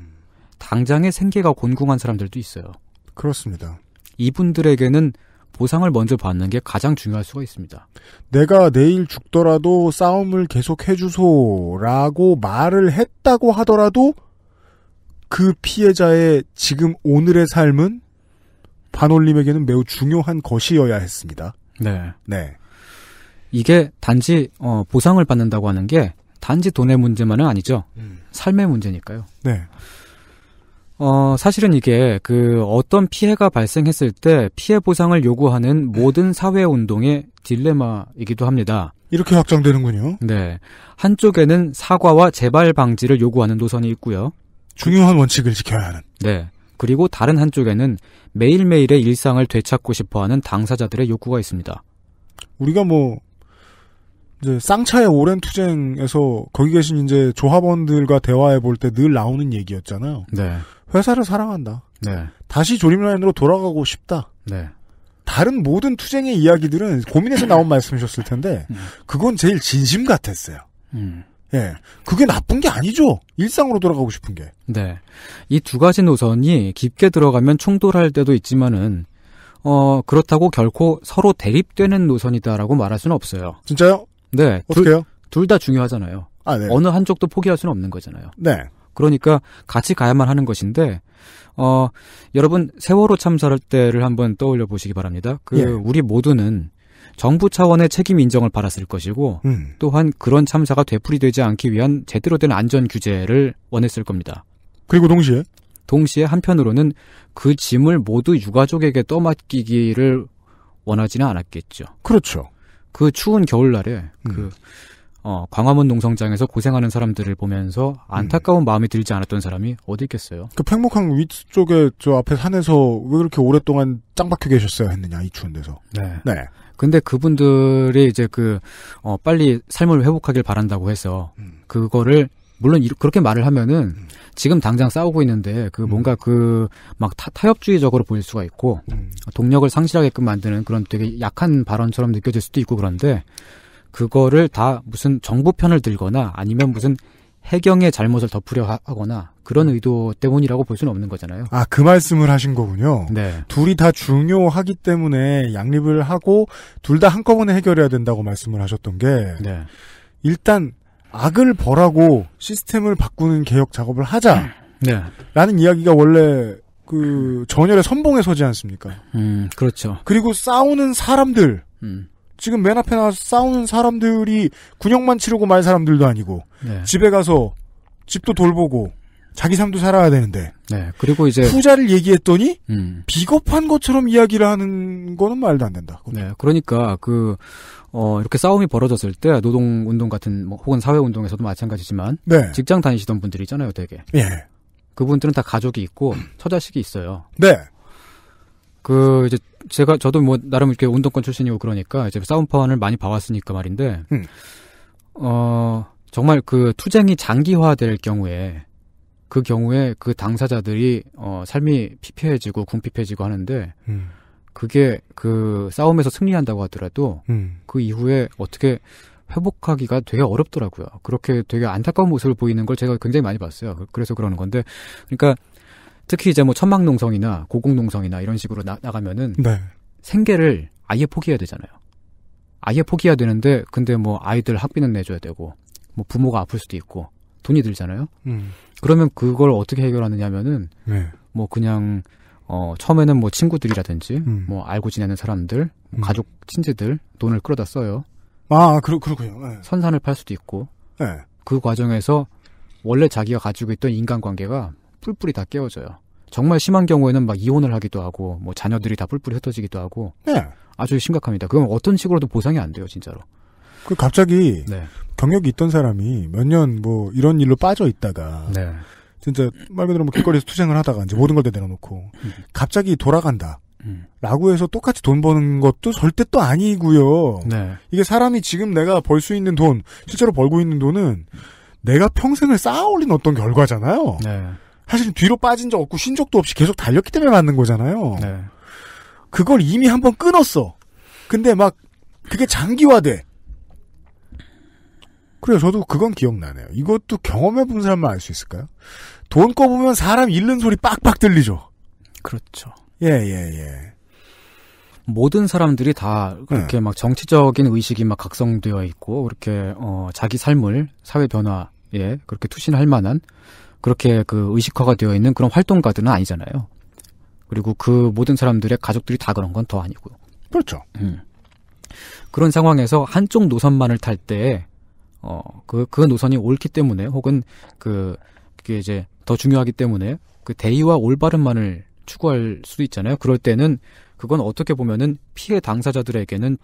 당장의 생계가 곤궁한 사람들도 있어요. 그렇습니다. 이분들에게는 보상을 먼저 받는 게 가장 중요할 수가 있습니다. 내가 내일 죽더라도 싸움을 계속 해주소라고 말을 했다고 하더라도 그 피해자의 지금 오늘의 삶은 반올림에게는 매우 중요한 것이어야 했습니다. 네. 네. 이게 단지 보상을 받는다고 하는 게 단지 돈의 문제만은 아니죠. 삶의 문제니까요. 네. 사실은 이게 어떤 피해가 발생했을 때 피해 보상을 요구하는 모든 사회 운동의 딜레마이기도 합니다. 이렇게 확정되는군요. 네. 한쪽에는 사과와 재발 방지를 요구하는 노선이 있고요. 중요한 원칙을 지켜야 하는. 네. 그리고 다른 한쪽에는 매일매일의 일상을 되찾고 싶어하는 당사자들의 욕구가 있습니다. 우리가 이제 쌍차의 오랜 투쟁에서 거기 계신 이제 조합원들과 대화해 볼 때 늘 나오는 얘기였잖아요. 네. 회사를 사랑한다. 네. 다시 조립라인으로 돌아가고 싶다. 네. 다른 모든 투쟁의 이야기들은 고민해서 나온 말씀이셨을 텐데 그건 제일 진심 같았어요. 예, 그게 나쁜 게 아니죠. 일상으로 돌아가고 싶은 게. 네. 이 두 가지 노선이 깊게 들어가면 충돌할 때도 있지만은 그렇다고 결코 서로 대립되는 노선이다라고 말할 수는 없어요. 진짜요? 네. 어떻게요? 둘 다 중요하잖아요. 아, 네. 어느 한쪽도 포기할 수는 없는 거잖아요. 네. 그러니까 같이 가야만 하는 것인데 여러분 세월호 참사할 때를 한번 떠올려 보시기 바랍니다. 예. 우리 모두는 정부 차원의 책임 인정을 받았을 것이고 또한 그런 참사가 되풀이되지 않기 위한 제대로 된 안전 규제를 원했을 겁니다. 그리고 동시에 한편으로는 그 짐을 모두 유가족에게 떠맡기기를 원하지는 않았겠죠. 그렇죠. 그 추운 겨울날에 광화문 농성장에서 고생하는 사람들을 보면서 안타까운 마음이 들지 않았던 사람이 어디 있겠어요? 그 팽목항 위쪽에 저 앞에 산에서 왜 그렇게 오랫동안 짱 박혀 계셨어야 했느냐, 이 추운 데서. 네. 네. 근데 그분들이 이제 빨리 삶을 회복하길 바란다고 해서 그거를 물론 그렇게 말을 하면은 지금 당장 싸우고 있는데 뭔가 막 타협주의적으로 보일 수가 있고 동력을 상실하게끔 만드는 그런 되게 약한 발언처럼 느껴질 수도 있고 그런데 그거를 다 무슨 정부 편을 들거나 아니면 무슨 해경의 잘못을 덮으려 하거나 그런 의도 때문이라고 볼 수는 없는 거잖아요. 아, 그 말씀을 하신 거군요. 네. 둘이 다 중요하기 때문에 양립을 하고 둘 다 한꺼번에 해결해야 된다고 말씀을 하셨던 게 네. 일단 악을 벌하고 시스템을 바꾸는 개혁 작업을 하자. 네. 라는 이야기가 원래 전열의 선봉에 서지 않습니까? 그렇죠. 그리고 싸우는 사람들. 지금 맨 앞에 나와서 싸우는 사람들이 군역만 치르고 말 사람들도 아니고 네. 집에 가서 집도 돌보고 자기 삶도 살아야 되는데 네. 그리고 이제 후자를 얘기했더니 비겁한 것처럼 이야기를 하는 거는 말도 안 된다. 네. 그러니까 이렇게 싸움이 벌어졌을 때 노동운동 같은 혹은 사회운동에서도 마찬가지지만 네. 직장 다니시던 분들이 있잖아요, 되게. 예. 그분들은 다 가족이 있고 처자식이 있어요. 네. 이제 저도 나름 이렇게 운동권 출신이고 그러니까 이제 싸움판을 많이 봐왔으니까 말인데 정말 투쟁이 장기화될 경우에 그 당사자들이 삶이 피폐해지고 궁핍해지고 하는데 그게 싸움에서 승리한다고 하더라도 그 이후에 어떻게 회복하기가 되게 어렵더라고요. 그렇게 되게 안타까운 모습을 보이는 걸 제가 굉장히 많이 봤어요. 그래서 그러는 건데 그러니까 특히 이제 천막농성이나 고공농성이나 이런 식으로 나가면은 네. 생계를 아예 포기해야 되잖아요. 아예 포기해야 되는데 근데 아이들 학비는 내줘야 되고 부모가 아플 수도 있고 돈이 들잖아요. 그러면 그걸 어떻게 해결하느냐 하면은 네. 그냥 처음에는 친구들이라든지 알고 지내는 사람들 가족 친지들 돈을 끌어다 써요. 아 그렇군요. 네. 선산을 팔 수도 있고 네. 그 과정에서 원래 자기가 가지고 있던 인간관계가 뿔뿔이 다 깨어져요. 정말 심한 경우에는 막 이혼을 하기도 하고 자녀들이 다 뿔뿔이 흩어지기도 하고 네. 아주 심각합니다. 그건 어떤 식으로도 보상이 안 돼요, 진짜로. 갑자기 네. 경력이 있던 사람이 몇 년 이런 일로 빠져 있다가 네. 진짜 말 그대로 길거리에서 투쟁을 하다가 이제 모든 걸 다 내려놓고 갑자기 돌아간다. 라고 해서 똑같이 돈 버는 것도 절대 또 아니고요. 네. 이게 사람이 지금 내가 벌 수 있는 돈, 실제로 벌고 있는 돈은 내가 평생을 쌓아 올린 어떤 결과잖아요. 네. 사실은 뒤로 빠진 적 없고 쉰 적도 없이 계속 달렸기 때문에 맞는 거잖아요. 네. 그걸 이미 한번 끊었어. 근데 그게 장기화돼. 그래요. 저도 그건 기억나네요. 이것도 경험해본 사람만 알 수 있을까요? 돈 꺼보면 사람 잃는 소리 빡빡 들리죠. 그렇죠. 예. 모든 사람들이 다 그렇게 정치적인 의식이 각성되어 있고 그렇게 자기 삶을 사회 변화에 그렇게 투신할 만한 그렇게 의식화가 되어 있는 그런 활동가들은 아니잖아요. 그리고 그 모든 사람들의 가족들이 다 그런 건 더 아니고요. 그렇죠. 그런 상황에서 한쪽 노선만을 탈 때 그 노선이 옳기 때문에 혹은 그게 이제 더 중요하기 때문에 대의와 올바름만을 추구할 수도 있잖아요. 그럴 때는 그건 어떻게 보면은 피해 당사자들에게는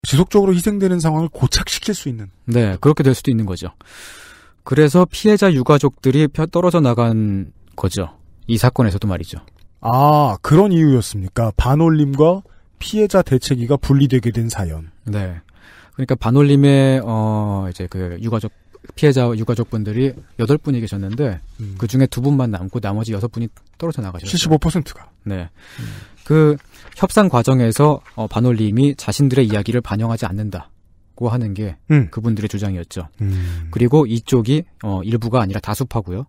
지속적으로 희생되는 상황을 고착시킬 수 있는. 네, 그렇게 될 수도 있는 거죠. 그래서 피해자 유가족들이 떨어져 나간 거죠. 이 사건에서도 말이죠. 아, 그런 이유였습니까? 반올림과 피해자 대책위가 분리되게 된 사연. 네. 그러니까 반올림의 이제 그 유가족 피해자 유가족분들이 8분이 계셨는데 그 중에 2분만 남고 나머지 6분이 떨어져 나가셨어요. 75%가. 네. 그 협상 과정에서 반올림이 자신들의 이야기를 반영하지 않는다고 하는 게 그분들의 주장이었죠. 그리고 이쪽이 일부가 아니라 다수파고요.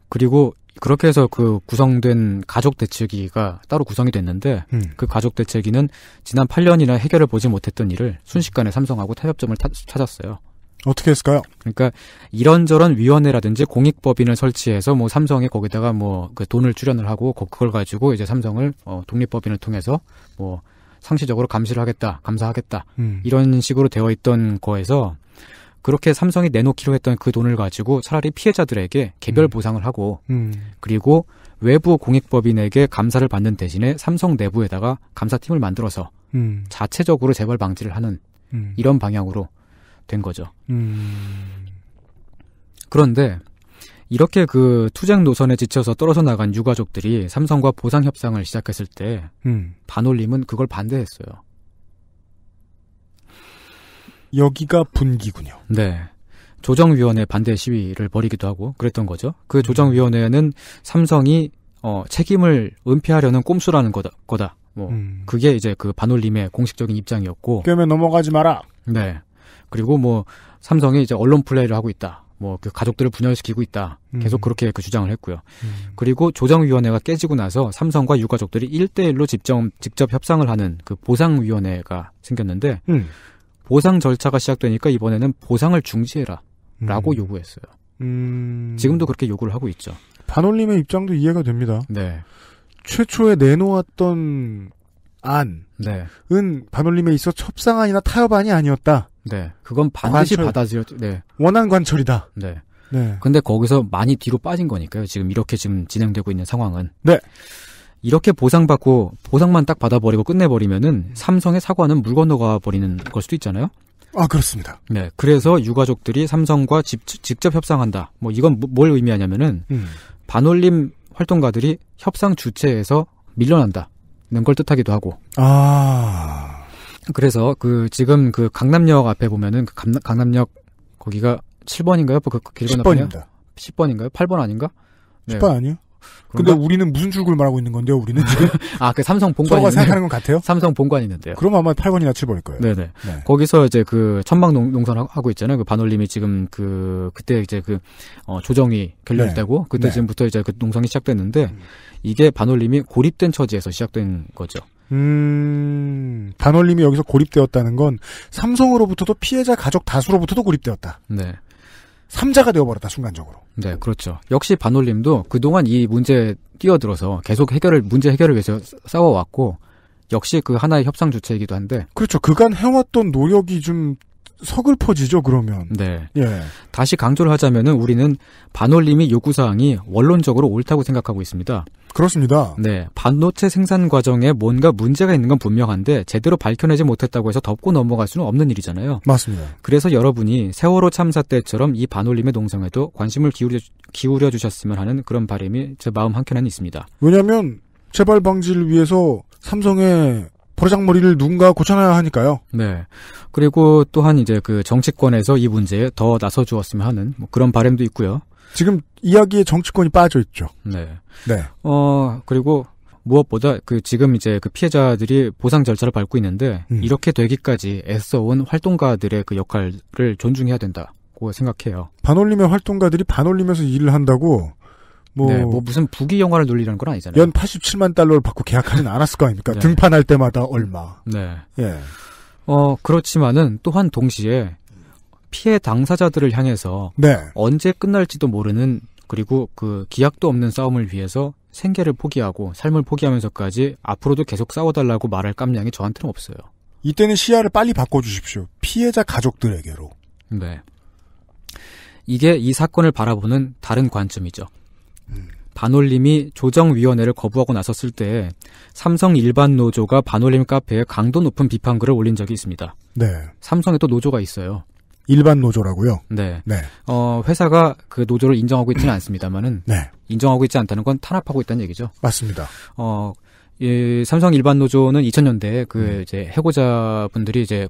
그리고 그렇게 해서 그 구성된 가족 대책위가 따로 구성이 됐는데 그 가족 대책위는 지난 8년이나 해결을 보지 못했던 일을 순식간에 삼성하고 타협점을 찾았어요. 어떻게 했을까요? 그러니까 이런저런 위원회라든지 공익법인을 설치해서 뭐 삼성이 거기다가 뭐 그 돈을 출연을 하고 그걸 가지고 이제 삼성을 독립법인을 통해서 뭐 상시적으로 감시를 하겠다, 감사하겠다 이런 식으로 되어 있던 거에서 그렇게 삼성이 내놓기로 했던 그 돈을 가지고 차라리 피해자들에게 개별 보상을 하고 그리고 외부 공익법인에게 감사를 받는 대신에 삼성 내부에다가 감사팀을 만들어서 자체적으로 재벌 방지를 하는 이런 방향으로 된 거죠. 그런데 이렇게 그 투쟁 노선에 지쳐서 떨어져 나간 유가족들이 삼성과 보상 협상을 시작했을 때 반올림은 그걸 반대했어요. 여기가 분기군요. 네. 조정위원회 반대 시위를 벌이기도 하고 그랬던 거죠. 그 조정위원회는 삼성이 책임을 은폐하려는 꼼수라는 거다. 뭐 그게 이제 그 반올림의 공식적인 입장이었고. 꿰매 넘어가지 마라. 네. 그리고 뭐 삼성이 이제 언론 플레이를 하고 있다. 뭐 그 가족들을 분열시키고 있다. 계속 그렇게 그 주장을 했고요. 그리고 조정위원회가 깨지고 나서 삼성과 유가족들이 1대1로 직접 협상을 하는 그 보상위원회가 생겼는데 보상 절차가 시작되니까 이번에는 보상을 중지해라라고 요구했어요. 지금도 그렇게 요구를 하고 있죠. 반올림의 입장도 이해가 됩니다. 네. 최초에 내놓았던 안은 반올림에 있어 협상안이나 타협안이 아니었다. 네. 그건 반드시 받아들였죠. 네. 원한 관철이다. 네. 네. 근데 거기서 많이 뒤로 빠진 거니까요. 지금 이렇게 지금 진행되고 있는 상황은. 네. 이렇게 보상받고 보상만 딱 받아버리고 끝내버리면은 삼성의 사과는 물 건너가 버리는 걸 수도 있잖아요. 아, 그렇습니다. 네. 그래서 유가족들이 삼성과 직접 협상한다. 뭐 이건 뭘 의미하냐면은 반올림 활동가들이 협상 주체에서 밀려난다는 걸 뜻하기도 하고. 아. 그래서 그 지금 그 강남역 앞에 보면은 그 강남역 거기가 7번인가요? 그 길 건너편이요? 10번입니다. 10번인가요? 8번 아닌가? 네. 10번 아니요? 근데 우리는 무슨 출구를 말하고 있는 건데요, 우리는 지금? 아, 그 삼성 본관이 서로가 생각하는 건 같아요? 삼성 본관이 있는데요. 그럼 아마 8번이나 7번일 거예요. 네네. 네. 거기서 이제 그 천막 농선 하고 있잖아요. 그 반올림이 지금 그때 이제 조정이 결렬되고, 그때 지금부터 이제 그 농성이 시작됐는데, 이게 반올림이 고립된 처지에서 시작된 거죠. 반올림이 여기서 고립되었다는 건 삼성으로부터도 피해자 가족 다수로부터도 고립되었다. 네. 3자가 되어버렸다, 순간적으로. 네, 그렇죠. 역시 반올림도 그동안 이 문제에 뛰어들어서 계속 문제 해결을 위해서 싸워왔고, 역시 그 하나의 협상 주체이기도 한데. 그렇죠. 그간 해왔던 노력이 좀 서글퍼지죠, 그러면. 네. 예. 다시 강조를 하자면은 우리는 반올림이 요구사항이 원론적으로 옳다고 생각하고 있습니다. 그렇습니다. 네. 반도체 생산 과정에 뭔가 문제가 있는 건 분명한데 제대로 밝혀내지 못했다고 해서 덮고 넘어갈 수는 없는 일이잖아요. 맞습니다. 그래서 여러분이 세월호 참사 때처럼 이 반올림의 농성에도 관심을 기울여 주셨으면 하는 그런 바람이 제 마음 한켠에는 있습니다. 왜냐하면 재발 방지를 위해서 삼성의 버르장머리를 누군가 고쳐놔야 하니까요. 네. 그리고 또한 이제 그 정치권에서 이 문제에 더 나서주었으면 하는 뭐 그런 바람도 있고요. 지금 이야기에 정치권이 빠져 있죠. 네. 네. 그리고 무엇보다 지금 이제 그 피해자들이 보상 절차를 밟고 있는데 이렇게 되기까지 애써온 활동가들의 그 역할을 존중해야 된다고 생각해요. 반올림의 활동가들이 반올림에서 일을 한다고 무슨 부귀 영화를 놀리라는 건 아니잖아요. 연 87만 달러를 받고 계약하진 않았을 거 아닙니까? 네. 등판할 때마다 얼마. 네. 예. 그렇지만은 또한 동시에 피해 당사자들을 향해서 언제 끝날지도 모르는 그리고 그 기약도 없는 싸움을 위해서 생계를 포기하고 삶을 포기하면서까지 앞으로도 계속 싸워달라고 말할 깜냥이 저한테는 없어요. 이때는 시야를 빨리 바꿔주십시오. 피해자 가족들에게로. 네. 이게 이 사건을 바라보는 다른 관점이죠. 반올림이 조정위원회를 거부하고 나섰을 때 삼성 일반 노조가 반올림 카페에 강도 높은 비판글을 올린 적이 있습니다. 네. 삼성에 또 노조가 있어요. 일반 노조라고요? 네. 네. 회사가 그 노조를 인정하고 있지는 않습니다만은 네. 인정하고 있지 않다는 건 탄압하고 있다는 얘기죠. 맞습니다. 이 삼성 일반 노조는 2000년대에 이제 해고자 분들이 이제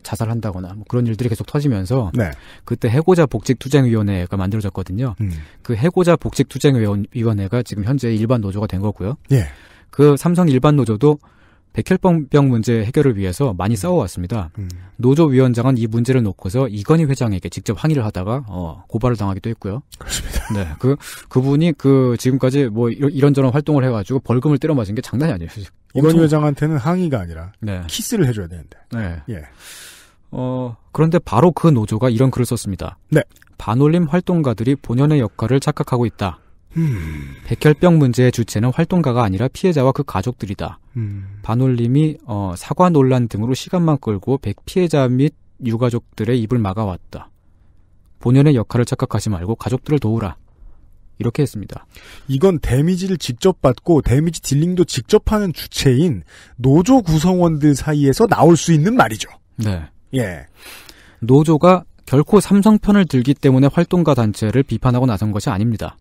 자살한다거나 뭐 그런 일들이 계속 터지면서 네. 그때 해고자 복직투쟁위원회가 만들어졌거든요. 그 해고자 복직투쟁위원회가 지금 현재 일반 노조가 된 거고요. 예. 그 삼성 일반 노조도 백혈병 문제 해결을 위해서 많이 싸워왔습니다. 노조 위원장은 이 문제를 놓고서 이건희 회장에게 직접 항의를 하다가 고발을 당하기도 했고요. 그렇습니다. 네, 그분이 지금까지 뭐 이런저런 활동을 해가지고 벌금을 때려 맞은 게 장난이 아니에요. 이건희 회장한테는 항의가 아니라 네. 키스를 해줘야 되는데. 네. 예. 그런데 바로 그 노조가 이런 글을 썼습니다. 네. 반올림 활동가들이 본연의 역할을 착각하고 있다. 백혈병 문제의 주체는 활동가가 아니라 피해자와 그 가족들이다. 반올림이 사과 논란 등으로 시간만 끌고 피해자 및 유가족들의 입을 막아왔다. 본연의 역할을 착각하지 말고 가족들을 도우라. 이렇게 했습니다. 이건 데미지를 직접 받고 데미지 딜링도 직접 하는 주체인 노조 구성원들 사이에서 나올 수 있는 말이죠. 네. 예. 노조가 결코 삼성 편을 들기 때문에 활동가 단체를 비판하고 나선 것이 아닙니다.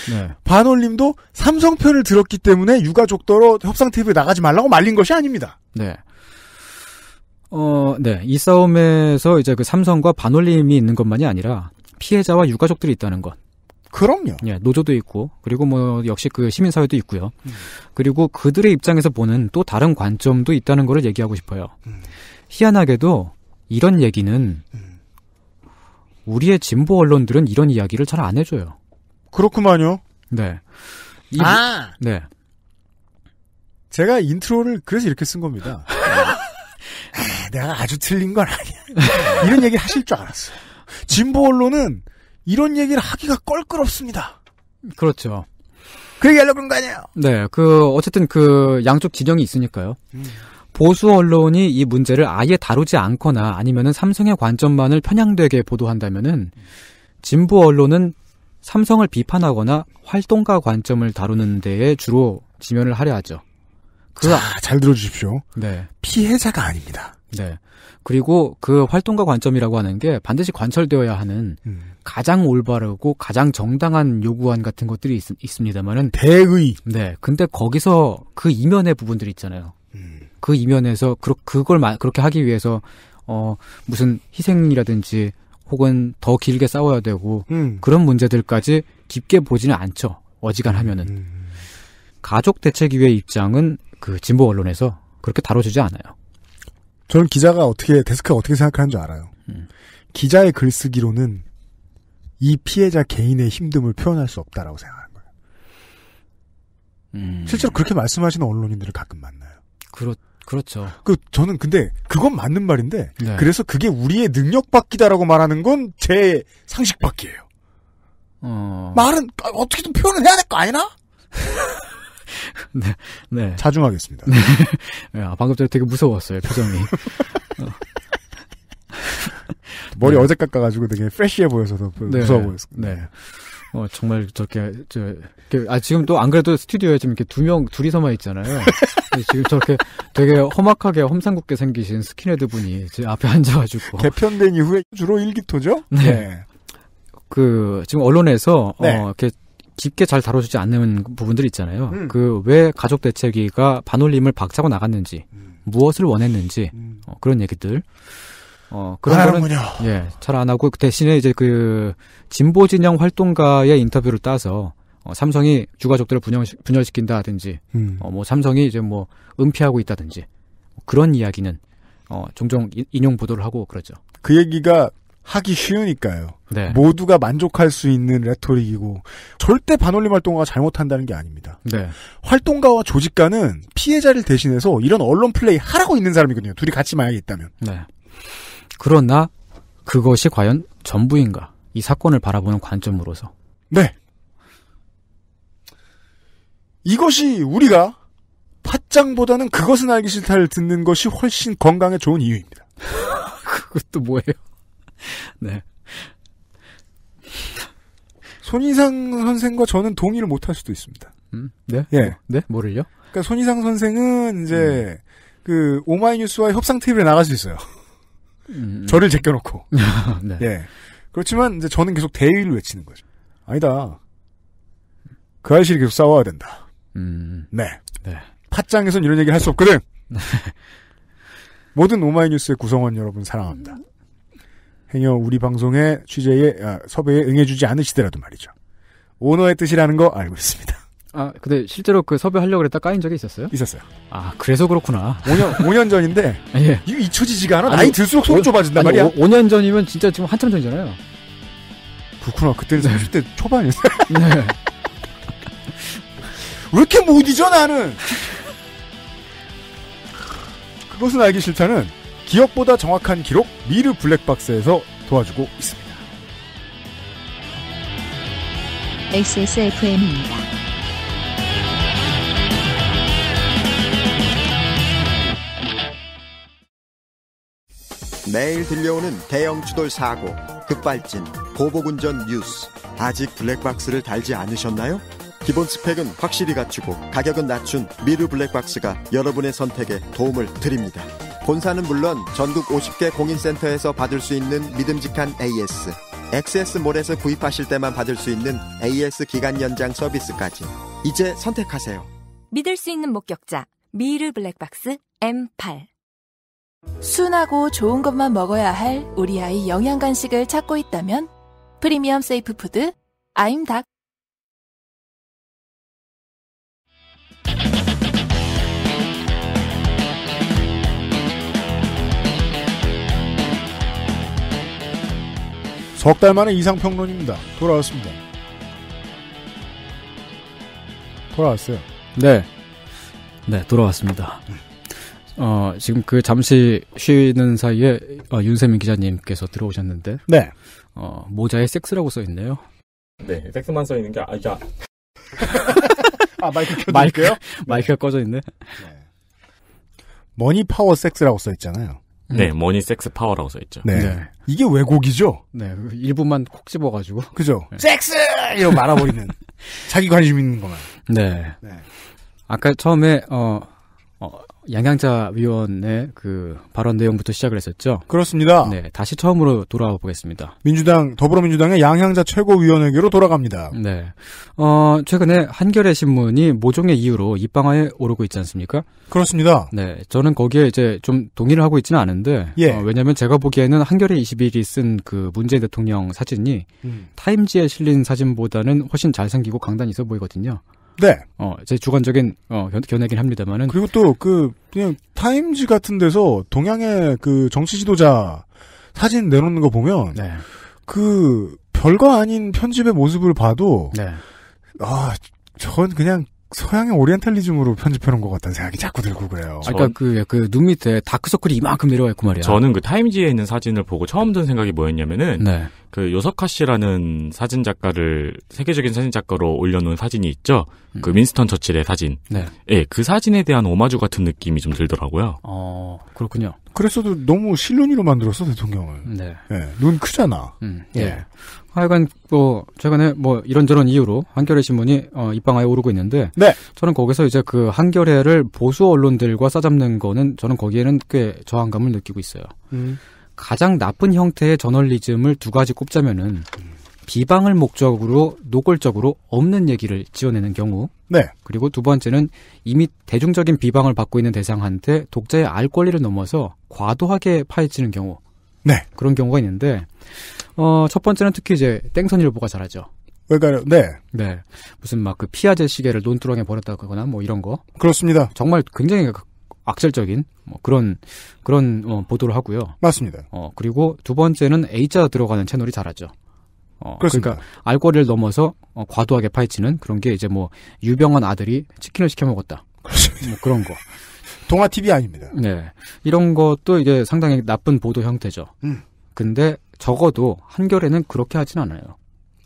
네. 반올림도 삼성 편을 들었기 때문에 유가족더러 협상 테이블에 나가지 말라고 말린 것이 아닙니다. 네. 네. 이 싸움에서 이제 그 삼성과 반올림이 있는 것만이 아니라 피해자와 유가족들이 있다는 것. 그럼요. 예, 노조도 있고, 그리고 뭐, 역시 그 시민사회도 있고요. 그리고 그들의 입장에서 보는 또 다른 관점도 있다는 것을 얘기하고 싶어요. 희한하게도 이런 얘기는 우리의 진보 언론들은 이런 이야기를 잘 안 해줘요. 그렇구만요. 네. 네. 제가 인트로를 그래서 이렇게 쓴 겁니다. 내가 아주 틀린 건 아니야. 이런 얘기를 하실 줄 알았어. 진보 언론은 이런 얘기를 하기가 껄끄럽습니다. 그렇죠. 그 얘기 하려고 그런 거 아니에요? 네. 어쨌든 양쪽 진영이 있으니까요. 보수 언론이 이 문제를 아예 다루지 않거나 아니면은 삼성의 관점만을 편향되게 보도한다면은 진보 언론은 삼성을 비판하거나 활동가 관점을 다루는 데에 주로 지면을 하려 하죠. 잘 들어주십시오. 네. 피해자가 아닙니다. 네. 그리고 그 활동가 관점이라고 하는 게 반드시 관철되어야 하는 가장 올바르고 가장 정당한 요구안 같은 것들이 있습니다만은 대의. 네. 근데 거기서 그 이면의 부분들이 있잖아요. 그 이면에서 그걸 그렇게 하기 위해서 무슨 희생이라든지 혹은 더 길게 싸워야 되고 그런 문제들까지 깊게 보지는 않죠. 어지간하면은. 가족 대책위의 입장은 그 진보 언론에서 그렇게 다뤄주지 않아요. 저는 데스크가 어떻게 생각하는 줄 알아요. 기자의 글쓰기로는 이 피해자 개인의 힘듦을 표현할 수 없다라고 생각하는 거예요. 실제로 그렇게 말씀하시는 언론인들을 가끔 만나요. 그렇죠. 저는 근데 그건 맞는 말인데 네. 그래서 그게 우리의 능력 밖이다라고 말하는 건 제 상식 밖이에요. 말은 어떻게든 표현을 해야 될 거 아니나? 네, 네. 자중하겠습니다. 네. 방금 전에 되게 무서웠어요, 표정이. 머리 네. 어제 깎아가지고 되게 프레쉬해 보여서 더 네. 무서워 보였어요. 네. 정말 지금 또 안 그래도 스튜디오에 지금 이렇게 둘이서만 있잖아요. 지금 저렇게 되게 험악하게 험상궂게 생기신 스킨헤드 분이 제 앞에 앉아가지고. 개편된 이후에 주로 일기토죠? 네. 지금 언론에서, 네. 이렇게 깊게 잘 다뤄주지 않는 부분들이 있잖아요. 왜 가족 대책위가 반올림을 박차고 나갔는지, 무엇을 원했는지, 그런 얘기들. 그런 거는, 예, 잘 안 하고, 대신에 이제 진보 진영 활동가의 인터뷰를 따서, 삼성이 유가족들을 분열시킨다든지, 삼성이 이제 은폐하고 있다든지, 그런 이야기는, 종종 인용 보도를 하고 그러죠. 그 얘기가 하기 쉬우니까요. 네. 모두가 만족할 수 있는 레토릭이고, 절대 반올림 활동가가 잘못한다는 게 아닙니다. 네. 활동가와 조직가는 피해자를 대신해서 이런 언론 플레이 하라고 있는 사람이거든요. 둘이 같이 만약에 있다면. 네. 그러나 그것이 과연 전부인가? 이 사건을 바라보는 관점으로서. 네. 이것이 우리가 팟짱보다는 그것은 알기 싫다를 듣는 것이 훨씬 건강에 좋은 이유입니다. 그것도 뭐예요? 네. 손희상 선생과 저는 동의를 못할 수도 있습니다. 네? 예. 네? 뭐를요? 그러니까 손희상 선생은 이제 오마이뉴스와 협상 테이블에 나갈 수 있어요. 저를 제껴놓고. 네. 예. 그렇지만 이제 저는 계속 대의를 외치는 거죠. 아니다. 그 아저씨를 계속 싸워야 된다. 네. 네. 팟짱에선 이런 얘기를 할 수 없거든. 모든 오마이뉴스의 구성원 여러분 사랑합니다. 행여 우리 방송의 취재에 섭외에 응해주지 않으시더라도 말이죠. 오너의 뜻이라는 거 알고 있습니다. 아, 근데 실제로 그 섭외하려고 그랬다 까인 적이 있었어요? 있었어요. 아, 그래서 그렇구나. 5년 전인데 예. 이거 잊혀지지가 않아. 나이 들수록 속 좁아진단 말이야. 5년 전이면 진짜 지금 한참 전이잖아요. 그렇구나. 그때는 30대 초반이었어요. 네. 왜 이렇게 못 잊어 나는. 그것은 알기 싫다는 기억보다 정확한 기록 미르 블랙박스에서 도와주고 있습니다. XSFM입니다. 매일 들려오는 대형 추돌 사고, 급발진, 보복운전 뉴스. 아직 블랙박스를 달지 않으셨나요? 기본 스펙은 확실히 갖추고 가격은 낮춘 미르 블랙박스가 여러분의 선택에 도움을 드립니다. 본사는 물론 전국 50개 공인센터에서 받을 수 있는 믿음직한 AS, XS몰에서 구입하실 때만 받을 수 있는 AS 기간 연장 서비스까지. 이제 선택하세요. 믿을 수 있는 목격자 미르 블랙박스 M8. 순하고 좋은 것만 먹어야 할 우리 아이 영양 간식을 찾고 있다면 프리미엄 세이프 푸드 아임닭. 석 달 만에 이상평론입니다. 돌아왔습니다. 돌아왔어요. 네. 네, 돌아왔습니다. 지금 그 잠시 쉬는 사이에 윤세민 기자님께서 들어오셨는데, 네. 모자에 섹스라고 써 있네요. 네, 섹스만 써 있는 게 아니라. 아, 마이크 켜드릴게요? 마이크가 꺼져 있네. 네. 머니 파워 섹스라고 써 있잖아요. 네, 머니 섹스 파워라고 써 있죠. 네. 네. 이게 왜곡이죠? 네, 일부만 콕 집어가지고. 그죠? 네. 섹스! 이러고 말아버리는. 자기 관심 있는 것만. 네. 네. 아까 처음에, 양양자 위원의 그 발언 내용부터 시작을 했었죠. 그렇습니다. 네, 다시 처음으로 돌아와 보겠습니다. 더불어민주당의 양양자 최고위원에게로 돌아갑니다. 네. 최근에 한겨레 신문이 모종의 이유로 입방아에 오르고 있지 않습니까? 그렇습니다. 네, 저는 거기에 이제 좀 동의를 하고 있지는 않은데, 예. 왜냐면 제가 보기에는 한겨레 21이 쓴 그 문재인 대통령 사진이 타임지에 실린 사진보다는 훨씬 잘생기고 강단이 있어 보이거든요. 네. 제 주관적인, 견해긴 합니다만은. 그리고 또, 그냥, 타임지 같은 데서 동양의 그 정치 지도자 사진 내놓는 거 보면, 네. 별거 아닌 편집의 모습을 봐도, 네. 전 그냥 서양의 오리엔탈리즘으로 편집해놓은 것 같다는 생각이 자꾸 들고 그래요. 그러니까 눈 밑에 다크서클이 이만큼 내려와 있고 말이야. 저는 그 타임지에 있는 사진을 보고 처음 든 생각이 뭐였냐면은, 네. 그 요석하 씨라는 사진 작가를 세계적인 사진 작가로 올려놓은 사진이 있죠. 그 윈스턴 처칠의 사진. 네. 예, 그 사진에 대한 오마주 같은 느낌이 좀 들더라고요. 그렇군요. 그랬어도 너무 실눈이로 만들었어, 대통령을. 네. 예, 눈 크잖아. 예. 하여간, 최근에 이런저런 이유로 한겨레 신문이, 입방아에 오르고 있는데. 네. 저는 거기서 이제 그 한겨레를 보수 언론들과 싸잡는 거는 저는 거기에는 꽤 저항감을 느끼고 있어요. 가장 나쁜 형태의 저널리즘을 두 가지 꼽자면은, 비방을 목적으로 노골적으로 없는 얘기를 지어내는 경우. 네. 그리고 두 번째는 이미 대중적인 비방을 받고 있는 대상한테 독자의 알 권리를 넘어서 과도하게 파헤치는 경우. 네. 그런 경우가 있는데, 첫 번째는 특히 이제 땡선일보가 잘하죠. 왜까요? 네. 네. 무슨 그 피아제 시계를 논두렁에 버렸다거나 이런 거. 그렇습니다. 정말 굉장히 악sel적인 그런 보도를 하고요. 맞습니다. 그리고 두 번째는 A자 들어가는 채널이 잘하죠. 그렇습니다. 그러니까 알권리를 넘어서 과도하게 파헤치는 그런 게 이제 유병헌 아들이 치킨을 시켜 먹었다. 그렇습니다. 그런 거. 동아 TV 아닙니다. 네. 이런 것도 이게 상당히 나쁜 보도 형태죠. 근데 적어도 한겨레는 그렇게 하진 않아요.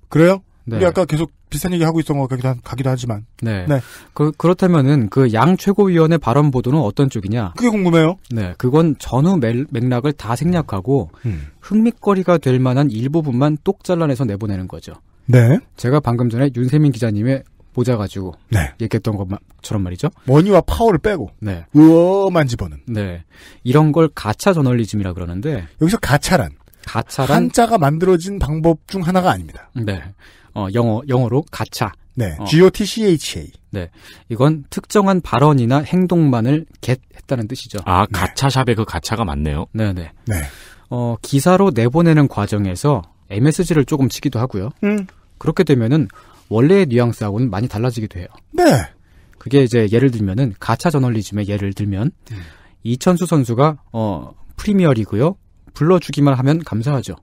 그래요? 네. 우리 아까 계속 비슷한 얘기 하고 있던 것 같기도 하지만. 네. 네. 그렇다면은 그 양 최고위원의 발언 보도는 어떤 쪽이냐? 그게 궁금해요. 네. 그건 전후 맥락을 다 생략하고 흥미거리가 될 만한 일부분만 똑 잘라내서 내보내는 거죠. 네. 제가 방금 전에 윤세민 기자님의 모자 가지고 네. 얘기했던 것처럼 말이죠. 머니와 파워를 빼고 네. 우엄한 집어는. 네. 이런 걸 가차 저널리즘이라 그러는데 여기서 가차란 한자가 만들어진 방법 중 하나가 아닙니다. 네. 영어로 가차. 네. GOTCHA. 네. 이건 특정한 발언이나 행동만을 get했다는 뜻이죠. 아, 가차샵의 그 가차가 맞네요. 네네. 네. 기사로 내보내는 과정에서 MSG를 조금 치기도 하고요. 그렇게 되면은 원래의 뉘앙스하고는 많이 달라지기도 해요. 네. 그게 이제 예를 들면은 가차 저널리즘의 예를 들면 이천수 선수가 프리미어리그요. 불러주기만 하면 감사하죠.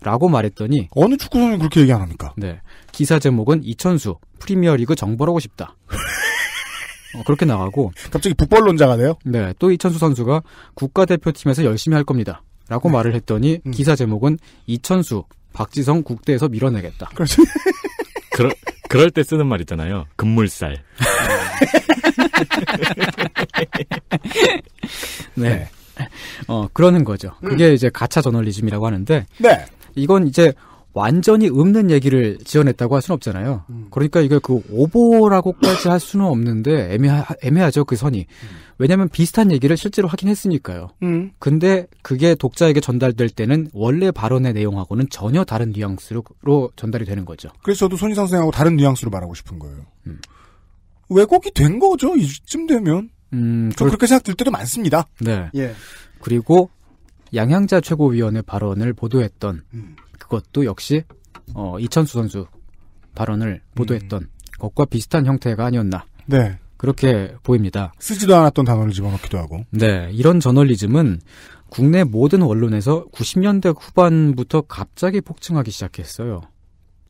라고 말했더니 어느 축구 선수는 그렇게 얘기 안 합니까? 네. 기사 제목은 이천수 프리미어리그 정벌하고 싶다. 그렇게 나가고 갑자기 북벌론자가 돼요? 네. 또 이천수 선수가 국가대표팀에서 열심히 할 겁니다. 라고 말을 했더니 기사 제목은 이천수 박지성 국대에서 밀어내겠다. 그렇죠. 그럴 때 쓰는 말 있잖아요. 급물살. 네. 그러는 거죠. 그게 이제 가차 저널리즘이라고 하는데. 네. 이건 이제 완전히 없는 얘기를 지어냈다고 할 수는 없잖아요. 그러니까 이게 그 오보라고까지 할 수는 없는데 애매하죠, 그 선이. 왜냐면 비슷한 얘기를 실제로 하긴 했으니까요. 근데 그게 독자에게 전달될 때는 원래 발언의 내용하고는 전혀 다른 뉘앙스로 전달이 되는 거죠. 그래서 저도 손희상 선생하고 다른 뉘앙스로 말하고 싶은 거예요. 왜곡이 된 거죠, 이쯤 되면. 그렇게 생각될 때도 많습니다. 네. 예. 그리고 양향자 최고위원의 발언을 보도했던 그것도 역시 이천수 선수 발언을 보도했던 것과 비슷한 형태가 아니었나. 네. 그렇게 보입니다. 쓰지도 않았던 단어를 집어넣기도 하고. 네. 이런 저널리즘은 국내 모든 언론에서 90년대 후반부터 갑자기 폭증하기 시작했어요.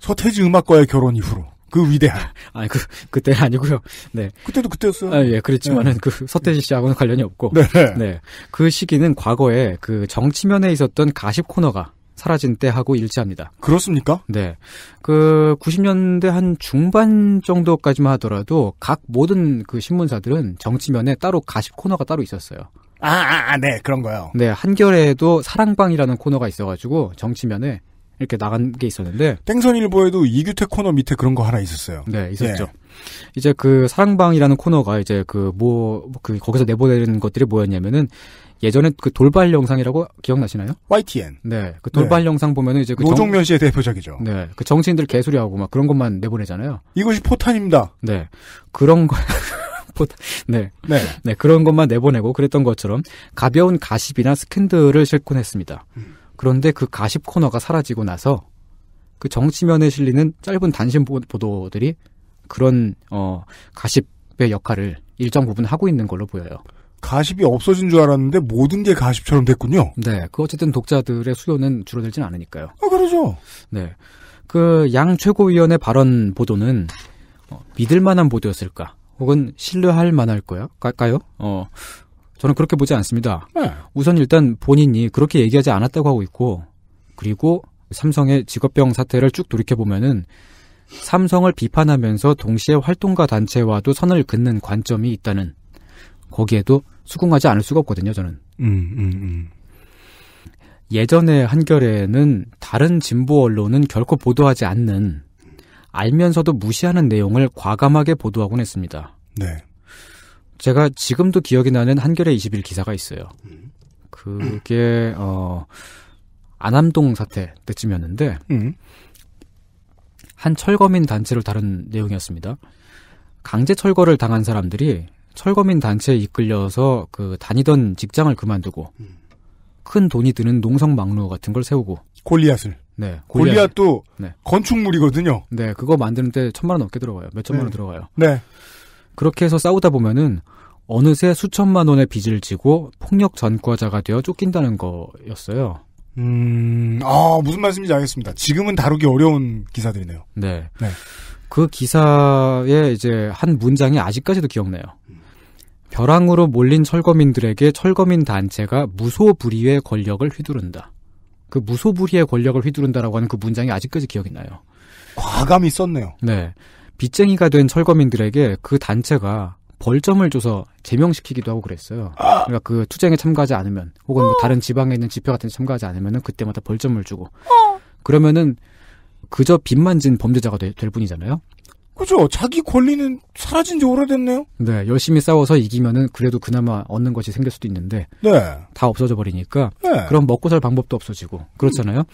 서태지 음악과의 결혼 이후로. 그 위대한. 아니, 그때 아니고요. 네. 그때도 그때였어요. 아, 예, 그렇지만은, 그, 서태지 씨하고는 관련이 없고. 네. 네. 그 시기는 과거에 그 정치면에 있었던 가십 코너가 사라진 때하고 일치합니다. 그렇습니까? 네. 그, 90년대 한 중반 정도까지만 하더라도 각 모든 그 신문사들은 정치면에 따로 가십 코너가 따로 있었어요. 네. 그런 거요. 네. 한겨레에도 사랑방이라는 코너가 있어가지고 정치면에 이렇게 나간 게 있었는데. 땡선일보에도 이규태 코너 밑에 그런 거 하나 있었어요. 네, 있었죠. 예. 이제 그 사랑방이라는 코너가 이제 거기서 내보내는 것들이 뭐였냐면은 예전에 그 돌발 영상이라고 기억나시나요? YTN. 네. 그 돌발 영상 보면은 이제 노종면 씨의 대표작이죠. 네. 그 정치인들 개소리하고 막 그런 것만 내보내잖아요. 이것이 포탄입니다. 네. 그런 거. 네. 네. 네. 그런 것만 내보내고 그랬던 것처럼 가벼운 가십이나 스캔들을 싣곤 했습니다. 그런데 그 가십 코너가 사라지고 나서 그 정치면에 실리는 짧은 단신 보도들이 그런 가십의 역할을 일정 부분 하고 있는 걸로 보여요. 가십이 없어진 줄 알았는데 모든 게 가십처럼 됐군요. 네, 그 어쨌든 독자들의 수요는 줄어들진 않으니까요. 그러죠. 네, 그 양 최고위원의 발언 보도는 믿을 만한 보도였을까? 혹은 신뢰할 만할까요? 저는 그렇게 보지 않습니다. 네. 우선 일단 본인이 그렇게 얘기하지 않았다고 하고 있고, 그리고 삼성의 직업병 사태를 쭉 돌이켜보면은 삼성을 비판하면서 동시에 활동가 단체와도 선을 긋는 관점이 있다는, 거기에도 수긍하지 않을 수가 없거든요, 저는. 예전에 한겨레는 다른 진보 언론은 결코 보도하지 않는, 알면서도 무시하는 내용을 과감하게 보도하곤 했습니다. 네. 제가 지금도 기억이 나는 한겨레 21 기사가 있어요. 그게 안암동 사태 때쯤이었는데 한 철거민 단체를 다룬 내용이었습니다. 강제 철거를 당한 사람들이 철거민 단체에 이끌려서 그 다니던 직장을 그만두고 큰 돈이 드는 농성 막루 같은 걸 세우고 골리앗을. 네. 골리앗도 네. 건축물이거든요. 네. 그거 만드는데 1,000만 원 넘게 들어가요. 몇 천만 원 들어가요. 네. 그렇게 해서 싸우다 보면은 어느새 수천만 원의 빚을 지고 폭력 전과자가 되어 쫓긴다는 거였어요. 무슨 말씀인지 알겠습니다. 지금은 다루기 어려운 기사들이네요. 네. 네. 그 기사의 이제 한 문장이 아직까지도 기억나요. 벼랑으로 몰린 철거민들에게 철거민 단체가 무소불위의 권력을 휘두른다. 그 무소불위의 권력을 휘두른다라고 하는 그 문장이 아직까지 기억이 나요. 과감히 썼네요. 네. 빚쟁이가 된 철거민들에게 그 단체가 벌점을 줘서 제명시키기도 하고 그랬어요. 그러니까 그 투쟁에 참가하지 않으면, 혹은 뭐 다른 지방에 있는 집회 같은 데 참가하지 않으면은 그때마다 벌점을 주고. 그러면은 그저 빚만 진 범죄자가 될 뿐이잖아요. 그죠? 자기 권리는 사라진 지 오래됐네요? 네, 열심히 싸워서 이기면은 그래도 그나마 얻는 것이 생길 수도 있는데. 네. 다 없어져 버리니까. 네. 그럼 먹고 살 방법도 없어지고. 그렇잖아요?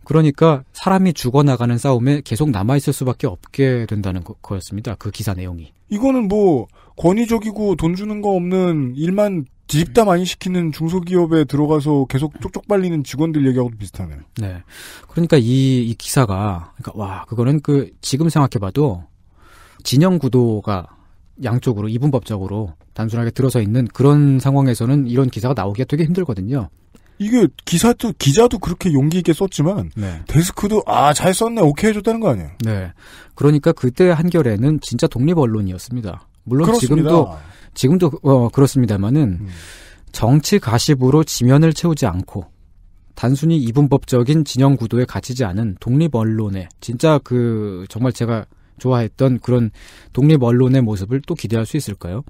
그러니까 사람이 죽어나가는 싸움에 계속 남아있을 수밖에 없게 된다는 거였습니다. 그 기사 내용이. 이거는 뭐, 권위적이고 돈 주는 거 없는 일만 뒤집다 많이 시키는 중소기업에 들어가서 계속 쪽쪽 빨리는 직원들 얘기하고도 비슷하네요. 네. 그러니까 이 기사가, 그러니까 와, 그거는 지금 생각해봐도 진영 구도가 양쪽으로 이분법적으로 단순하게 들어서 있는 그런 상황에서는 이런 기사가 나오기가 되게 힘들거든요. 이게 기자도 그렇게 용기 있게 썼지만, 네. 데스크도, 잘 썼네, 오케이 해줬다는 거 아니에요? 네. 그러니까 그때 한겨레는 진짜 독립 언론이었습니다. 물론 그렇습니다. 지금도 그렇습니다만은 정치 가십으로 지면을 채우지 않고 단순히 이분법적인 진영 구도에 갇히지 않은 독립 언론의 진짜 정말 제가 좋아했던 그런 독립 언론의 모습을 또 기대할 수 있을까요?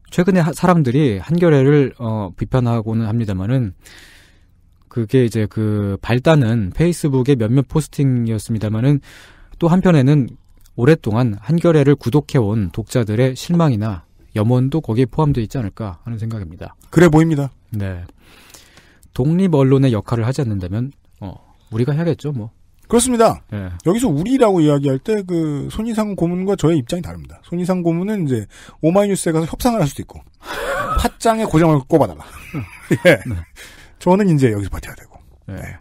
최근에 사람들이 한겨레를 비판하고는 합니다만은 그게 이제 발단은 페이스북의 몇몇 포스팅이었습니다만은 또 한편에는 오랫동안 한겨레를 구독해온 독자들의 실망이나 염원도 거기에 포함되어 있지 않을까 하는 생각입니다. 그래 보입니다. 네. 독립 언론의 역할을 하지 않는다면 우리가 해야겠죠, 뭐. 그렇습니다. 네. 여기서 우리라고 이야기할 때 손희상 고문과 저의 입장이 다릅니다. 손희상 고문은 이제 오마이뉴스에 가서 협상을 할 수도 있고 팥장에 고정을 꼽아달라. 예. 네. 저는 이제 여기서 버텨야 되고. 네. 네.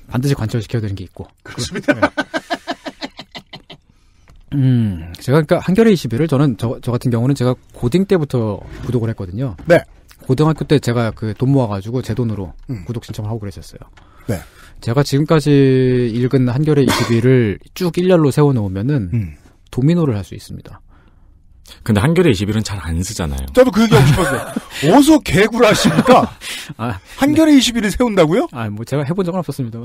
반드시 관철시켜야 되는 게 있고. 그렇습니다. 네. 제가 그러니까 한겨레 21을 저는 저 같은 경우는 제가 고딩 때부터 구독을 했거든요. 네. 고등학교 때 제가 돈 모아가지고 제 돈으로 구독 신청을 하고 그랬었어요. 네. 제가 지금까지 읽은 한겨레 21을 쭉 일렬로 세워놓으면은 도미노를 할 수 있습니다. 근데 한겨레 21은 잘 안 쓰잖아요. 저도 그 얘기하고 싶었어요. 어서 개구를 하십니까? 한겨레 21을 세운다고요? 뭐 제가 해본 적은 없었습니다.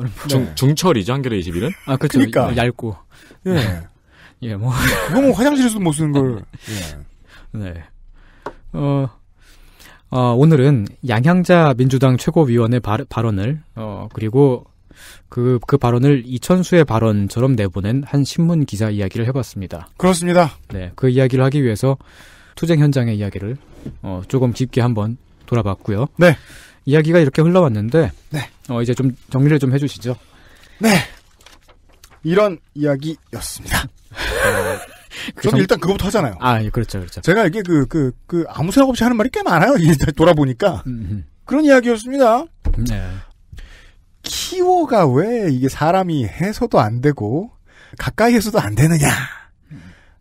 중철이죠, 한겨레 21은? 그렇죠. 그러니까. 얇고. 예. 예, 뭐. 그거 뭐 화장실에서도 못 쓰는 걸. 예. 네. 오늘은 양향자 민주당 최고위원의 발언을, 그리고 그 발언을 이천수의 발언처럼 내보낸 한 신문 기사 이야기를 해봤습니다. 그렇습니다. 네. 그 이야기를 하기 위해서 투쟁 현장의 이야기를, 조금 깊게 한번 돌아봤고요. 네. 이야기가 이렇게 흘러왔는데, 네. 이제 좀 정리를 좀 해주시죠. 네. 이런 이야기였습니다. 저는 일단 그거부터 하잖아요. 예, 그렇죠. 제가 이게 아무 생각 없이 하는 말이 꽤 많아요. 이게 돌아보니까. 그런 이야기였습니다. 네. 키워가 왜 이게 사람이 해서도 안 되고, 가까이에서도 안 되느냐.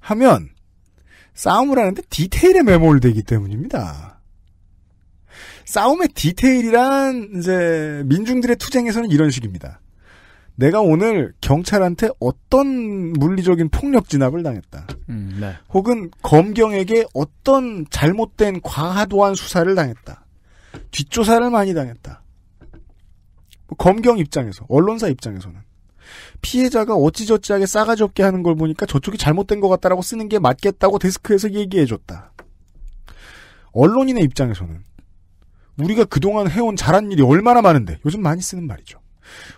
하면, 싸움을 하는데 디테일에 매몰되기 때문입니다. 싸움의 디테일이란, 이제, 민중들의 투쟁에서는 이런 식입니다. 내가 오늘 경찰한테 어떤 물리적인 폭력 진압을 당했다. 네. 혹은 검경에게 어떤 잘못된 과도한 수사를 당했다. 뒷조사를 많이 당했다. 검경 입장에서, 언론사 입장에서는 피해자가 어찌저찌하게 싸가지 없게 하는 걸 보니까 저쪽이 잘못된 것 같다라고 쓰는 게 맞겠다고 데스크에서 얘기해줬다. 언론인의 입장에서는 우리가 그동안 해온 잘한 일이 얼마나 많은데, 요즘 많이 쓰는 말이죠.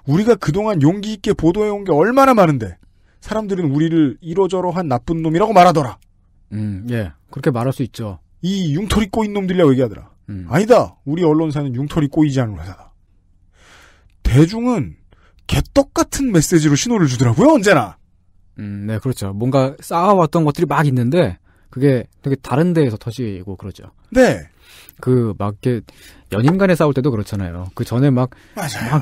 우리가 그동안 용기 있게 보도해온 게 얼마나 많은데 사람들은 우리를 이러저러한 나쁜 놈이라고 말하더라. 예. 그렇게 말할 수 있죠. 이 융털이 꼬인 놈들이라고 얘기하더라. 아니다. 우리 언론사는 융털이 꼬이지 않은 회사다. 대중은 개떡 같은 메시지로 신호를 주더라고요. 언제나. 네, 그렇죠. 뭔가 쌓아왔던 것들이 막 있는데 그게 되게 다른 데에서 터지고 그러죠. 네. 이렇게, 연인 간에 싸울 때도 그렇잖아요. 그 전에 막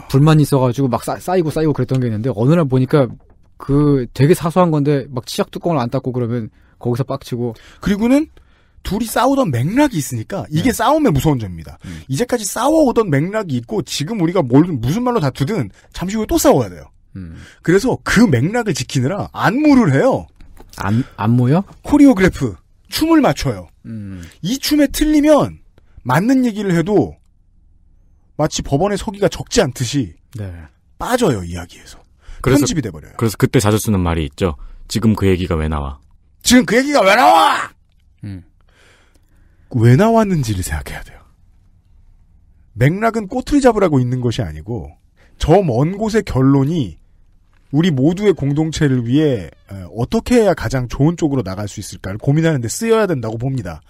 불만이 있어가지고 막 쌓이고 그랬던 게 있는데, 어느 날 보니까 되게 사소한 건데, 막 치약 뚜껑을 안 닦고 그러면 거기서 빡치고. 그리고는 둘이 싸우던 맥락이 있으니까, 이게 싸움의 무서운 점입니다. 이제까지 싸워오던 맥락이 있고, 지금 우리가 무슨 말로 다투든, 잠시 후에 또 싸워야 돼요. 그래서 그 맥락을 지키느라 안무를 해요. 안무요? 코리오그래프. 춤을 맞춰요. 이 춤에 틀리면, 맞는 얘기를 해도 마치 법원에 서기가 적지 않듯이 빠져요, 이야기에서. 편집이 돼버려요. 그래서 그때 자주 쓰는 말이 있죠. 지금 그 얘기가 왜 나와? 지금 그 얘기가 왜 나와? 왜 나왔는지를 생각해야 돼요. 맥락은 꼬투리 잡으라고 있는 것이 아니고 저 먼 곳의 결론이 우리 모두의 공동체를 위해 어떻게 해야 가장 좋은 쪽으로 나갈 수 있을까를 고민하는 데 쓰여야 된다고 봅니다.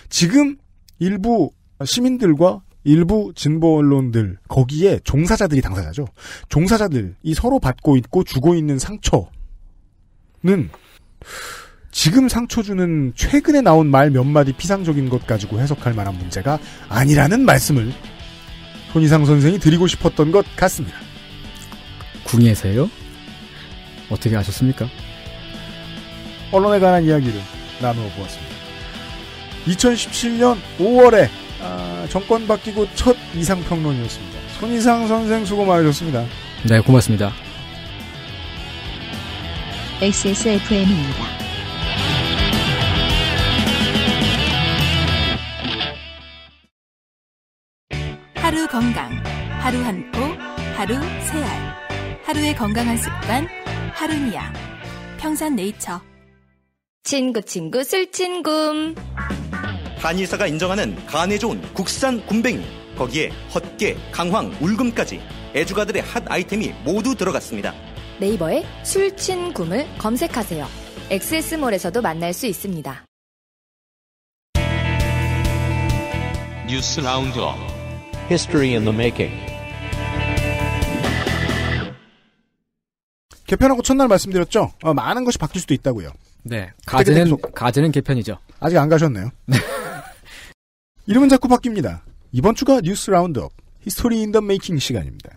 지금 일부 시민들과 일부 진보 언론들, 거기에 종사자들이 당사자죠. 종사자들이 서로 받고 있고 주고 있는 상처는 지금 상처 주는 최근에 나온 말 몇 마디 피상적인 것 가지고 해석할 만한 문제가 아니라는 말씀을 손희상 선생이 드리고 싶었던 것 같습니다. 궁예세요? 어떻게 아셨습니까? 언론에 관한 이야기를 나누어 보았습니다. 2017년 5월에 정권 바뀌고 첫 이상평론이었습니다. 손희상 선생 수고 많으셨습니다. 네, 고맙습니다. XSFM입니다. 하루 건강, 하루 한 포, 하루 세 알. 하루의 건강한 습관, 하루니아. 평산네이처. 친구 술친굼. 한의사가 인정하는 간에 좋은 국산 굼벵이, 거기에 헛개, 강황, 울금까지 애주가들의 핫 아이템이 모두 들어갔습니다. 네이버에 술친굼을 검색하세요. XS몰에서도 만날 수 있습니다. 뉴스 라운드업. History in the making. 개편하고 첫날 말씀드렸죠. 많은 것이 바뀔 수도 있다고요. 네, 가제는 개편이죠. 아직 안 가셨네요. 이름은 자꾸 바뀝니다. 이번 주가 뉴스 라운드업, 히스토리 인 더 메이킹 시간입니다.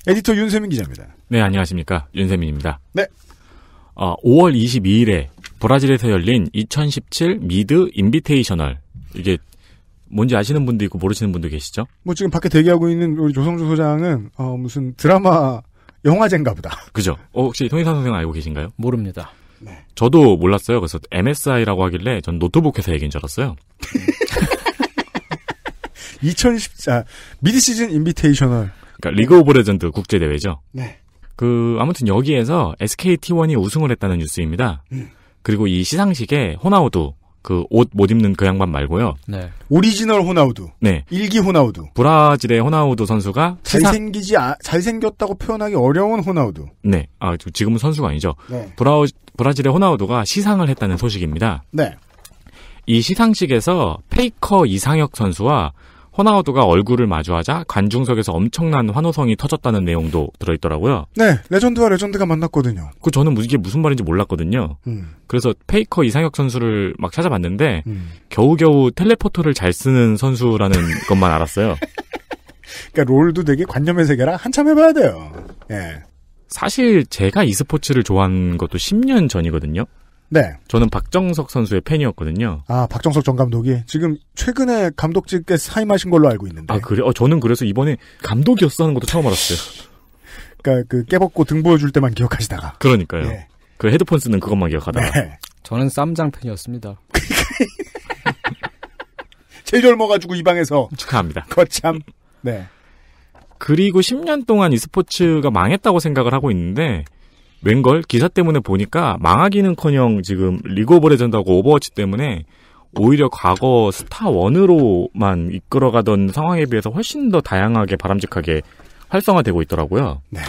에디터 윤세민 기자입니다. 네, 안녕하십니까. 윤세민입니다. 네. 5월 22일에 브라질에서 열린 2017 미드 인비테이셔널. 이게 뭔지 아시는 분도 있고 모르시는 분도 계시죠? 뭐 지금 밖에 대기하고 있는 우리 조성주 소장은 무슨 드라마 영화제인가 보다. 그죠? 혹시 손희상 선생 알고 계신가요? 모릅니다. 네. 저도 몰랐어요. 그래서 MSI라고 하길래 전 노트북 회사 얘기인 줄 알았어요. 2014 미드 시즌 인비테이셔널. 그러니까 리그 오브 레전드 국제 대회죠. 네. 아무튼 여기에서 SK T1이 우승을 했다는 뉴스입니다. 그리고 이 시상식에 호나우두 그 옷 못 입는 그 양반 말고요. 네. 오리지널 호나우두. 네. 일기 호나우두. 브라질의 호나우두 선수가 잘생겼다고 표현하기 어려운 호나우두. 네. 지금은 선수가 아니죠. 네. 브라질의 호나우두가 시상을 했다는 소식입니다. 네. 이 시상식에서 페이커 이상혁 선수와 호나우두가 얼굴을 마주하자 관중석에서 엄청난 환호성이 터졌다는 내용도 들어있더라고요. 네, 레전드와 레전드가 만났거든요. 저는 이게 무슨 말인지 몰랐거든요. 그래서 페이커 이상혁 선수를 막 찾아봤는데 겨우겨우 텔레포터를 잘 쓰는 선수라는 것만 알았어요. 그러니까 롤도 되게 관념의 세계라 한참 해봐야 돼요. 예. 사실 제가 e스포츠를 좋아한 것도 10년 전이거든요. 네. 저는 박정석 선수의 팬이었거든요. 박정석 전 감독이 지금 최근에 감독직에 사임하신 걸로 알고 있는데. 그래요? 저는 그래서 이번에 감독이었어 하는 것도 처음 알았어요. 그러니까 깨벗고 등 보여줄 때만 기억하시다가. 그러니까요. 예. 그 헤드폰 쓰는 그것만 기억하다가. 네. 저는 쌈장 팬이었습니다. 제일 젊어가지고 이 방에서. 축하합니다. 거참. 네. 그리고 10년 동안 e스포츠가 망했다고 생각을 하고 있는데 웬걸 기사 때문에 보니까 망하기는커녕 지금 리그 오브 레전드하고 오버워치 때문에 오히려 과거 스타1으로만 이끌어가던 상황에 비해서 훨씬 더 다양하게 바람직하게 활성화되고 있더라고요. 네.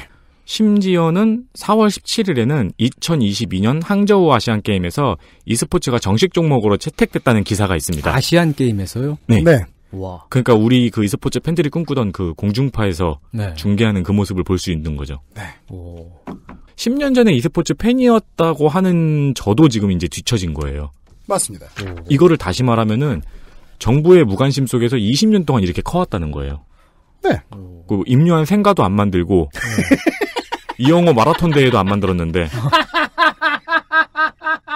심지어는 4월 17일에는 2022년 항저우 아시안게임에서 e스포츠가 정식 종목으로 채택됐다는 기사가 있습니다. 아시안게임에서요? 네. 네. 와. 그러니까 우리 그 e스포츠 팬들이 꿈꾸던 그 공중파에서 네. 중계하는 그 모습을 볼 수 있는 거죠. 네. 오. 10년 전에 e스포츠 팬이었다고 하는 저도 지금 이제 뒤처진 거예요. 맞습니다. 이거를 다시 말하면은 정부의 무관심 속에서 20년 동안 이렇게 커왔다는 거예요. 네. 그 임요한 생가도 안 만들고 이영호 마라톤 대회도 안 만들었는데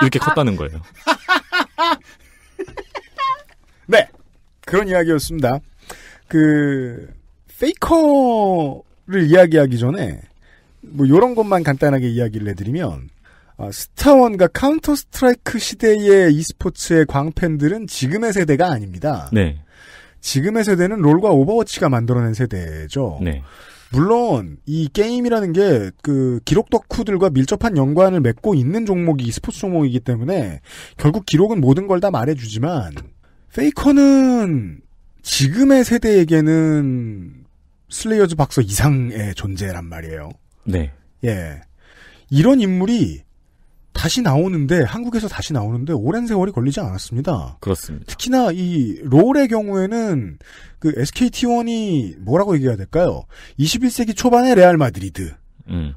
이렇게 컸다는 거예요. 네. 그런 이야기였습니다. 페이커를 이야기하기 전에 뭐 요런 것만 간단하게 이야기를 해드리면 스타원과 카운터 스트라이크 시대의 e스포츠의 광팬들은 지금의 세대가 아닙니다. 네. 지금의 세대는 롤과 오버워치가 만들어낸 세대죠. 네. 물론 이 게임이라는 게 기록 덕후들과 밀접한 연관을 맺고 있는 종목이 스포츠 종목이기 때문에 결국 기록은 모든 걸 다 말해주지만 페이커는 지금의 세대에게는 슬레이어즈 박서 이상의 존재란 말이에요. 네. 예. 이런 인물이 다시 나오는데 한국에서 다시 나오는데 오랜 세월이 걸리지 않았습니다. 그렇습니다. 특히나 이 롤의 경우에는 그 SKT1이 뭐라고 얘기해야 될까요? 21세기 초반의 레알 마드리드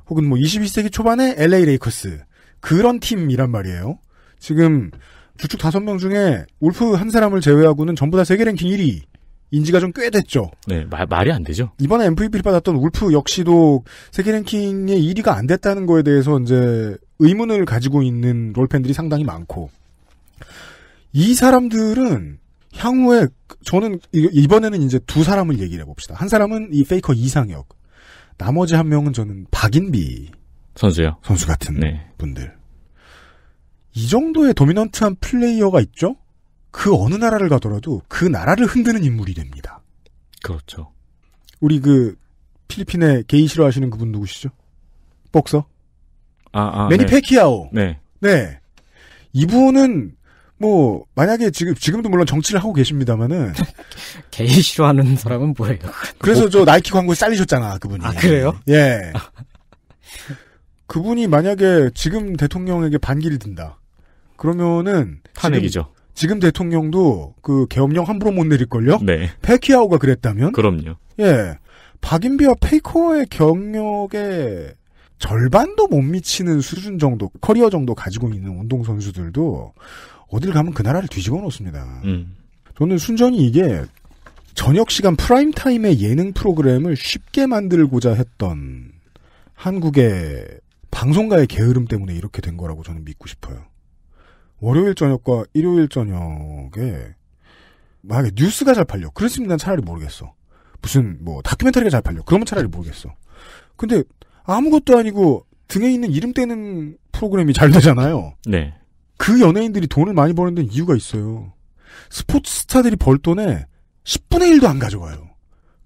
혹은 뭐 21세기 초반의 LA 레이커스 그런 팀이란 말이에요. 지금 주축 5명 중에 울프 한 사람을 제외하고는 전부 다 세계 랭킹 1위. 인지가 좀 꽤 됐죠. 네, 말이 안 되죠. 이번에 MVP를 받았던 울프 역시도 세계 랭킹의 1위가 안 됐다는 거에 대해서 이제 의문을 가지고 있는 롤팬들이 상당히 많고 이 사람들은 향후에 저는 이번에는 이제 두 사람을 얘기를 해봅시다. 한 사람은 이 페이커 이상혁, 나머지 한 명은 저는 박인비 선수요. 선수 같은 분들. 이 정도의 도미넌트한 플레이어가 있죠. 그 어느 나라를 가더라도 그 나라를 흔드는 인물이 됩니다. 그렇죠. 우리 그 필리핀에 게이 싫어하시는 그분 누구시죠? 복서? 매니 네. 페키아오. 네. 네. 이분은 뭐 만약에 지금도 물론 정치를 하고 계십니다만은 게이 싫어하는 사람은 뭐예요? 그래서 저 나이키 광고에 잘리셨잖아, 그분이. 아, 그래요? 예. 그분이 만약에 지금 대통령에게 반기를 든다. 그러면은 탄핵이죠. 지금 대통령도 그 계엄령 함부로 못 내릴걸요? 네. 페키아오가 그랬다면? 그럼요. 예. 박인비와 페이커의 경력에 절반도 못 미치는 수준 정도, 커리어 정도 가지고 있는 운동선수들도 어딜 가면 그 나라를 뒤집어 놓습니다. 저는 순전히 이게 저녁 시간 프라임타임의 예능 프로그램을 쉽게 만들고자 했던 한국의 방송가의 게으름 때문에 이렇게 된 거라고 저는 믿고 싶어요. 월요일 저녁과 일요일 저녁에 만약에 뉴스가 잘 팔려. 그랬으면 난 차라리 모르겠어. 무슨 뭐 다큐멘터리가 잘 팔려. 그러면 차라리 모르겠어. 근데 아무것도 아니고 등에 있는 이름 떼는 프로그램이 잘 되잖아요. 네. 그 연예인들이 돈을 많이 버는 데는 이유가 있어요. 스포츠 스타들이 벌 돈에 10분의 1도 안 가져가요.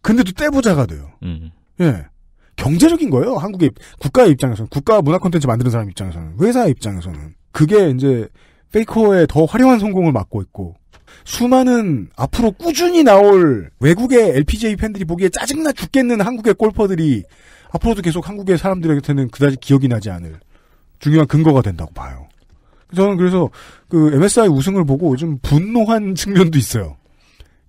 근데도 떼부자가 돼요. 예. 경제적인 거예요. 한국의 국가의 입장에서는. 국가 문화 콘텐츠 만드는 사람 입장에서는. 회사의 입장에서는. 그게 이제 페이커의 더 화려한 성공을 막고 있고 수많은 앞으로 꾸준히 나올 외국의 LPGA 팬들이 보기에 짜증나 죽겠는 한국의 골퍼들이 앞으로도 계속 한국의 사람들에게는 그다지 기억이 나지 않을 중요한 근거가 된다고 봐요. 저는 그래서 그 MSI 우승을 보고 좀 분노한 측면도 있어요.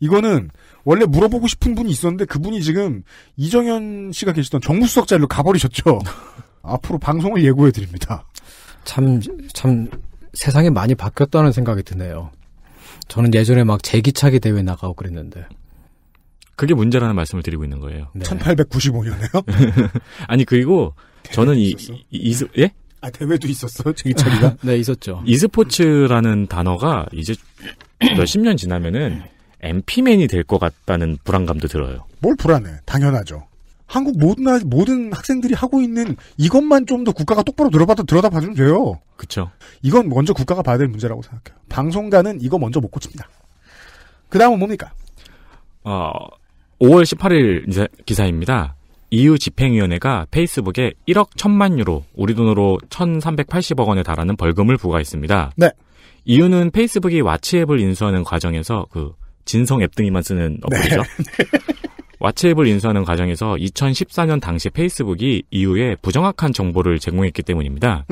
이거는 원래 물어보고 싶은 분이 있었는데 그분이 지금 이정현 씨가 계시던 정무수석 자리로 가버리셨죠. 앞으로 방송을 예고해드립니다. 참 세상이 많이 바뀌었다는 생각이 드네요. 저는 예전에 막 제기차기 대회 나가고 그랬는데. 그게 문제라는 말씀을 드리고 있는 거예요. 네. 1895년에요? 아니, 그리고 저는 예? 아, 대회도 있었어? 제기차기가? 네, 있었죠. e스포츠라는 단어가 이제 몇십 년 지나면은 MP맨이 될 것 같다는 불안감도 들어요. 뭘 불안해? 당연하죠. 한국 모든 학생들이 하고 있는 이것만 좀 더 국가가 똑바로 들여다봐주면 돼요. 그쵸. 이건 먼저 국가가 봐야 될 문제라고 생각해요. 방송가는 이거 먼저 못 고칩니다. 그 다음은 뭡니까? 5월 18일 기사입니다. EU 집행위원회가 페이스북에 1억 1,000만 유로, 우리 돈으로 1,380억 원에 달하는 벌금을 부과했습니다. 네. EU는 페이스북이 왓츠앱을 인수하는 과정에서 그 진성 앱등이만 쓰는 어플이죠. 네. 왓츠앱을 인수하는 과정에서 2014년 당시 페이스북이 EU에 부정확한 정보를 제공했기 때문입니다.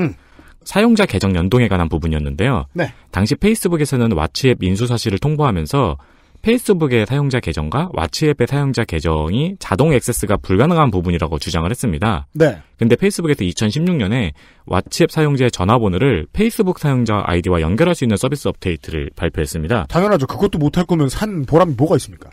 사용자 계정 연동에 관한 부분이었는데요. 네. 당시 페이스북에서는 왓츠앱 인수 사실을 통보하면서 페이스북의 사용자 계정과 왓츠앱의 사용자 계정이 자동 액세스가 불가능한 부분이라고 주장을 했습니다. 네. 근데 페이스북에서 2016년에 왓츠앱 사용자의 전화번호를 페이스북 사용자 아이디와 연결할 수 있는 서비스 업데이트를 발표했습니다. 당연하죠. 그것도 못할 거면 산 보람이 뭐가 있습니까?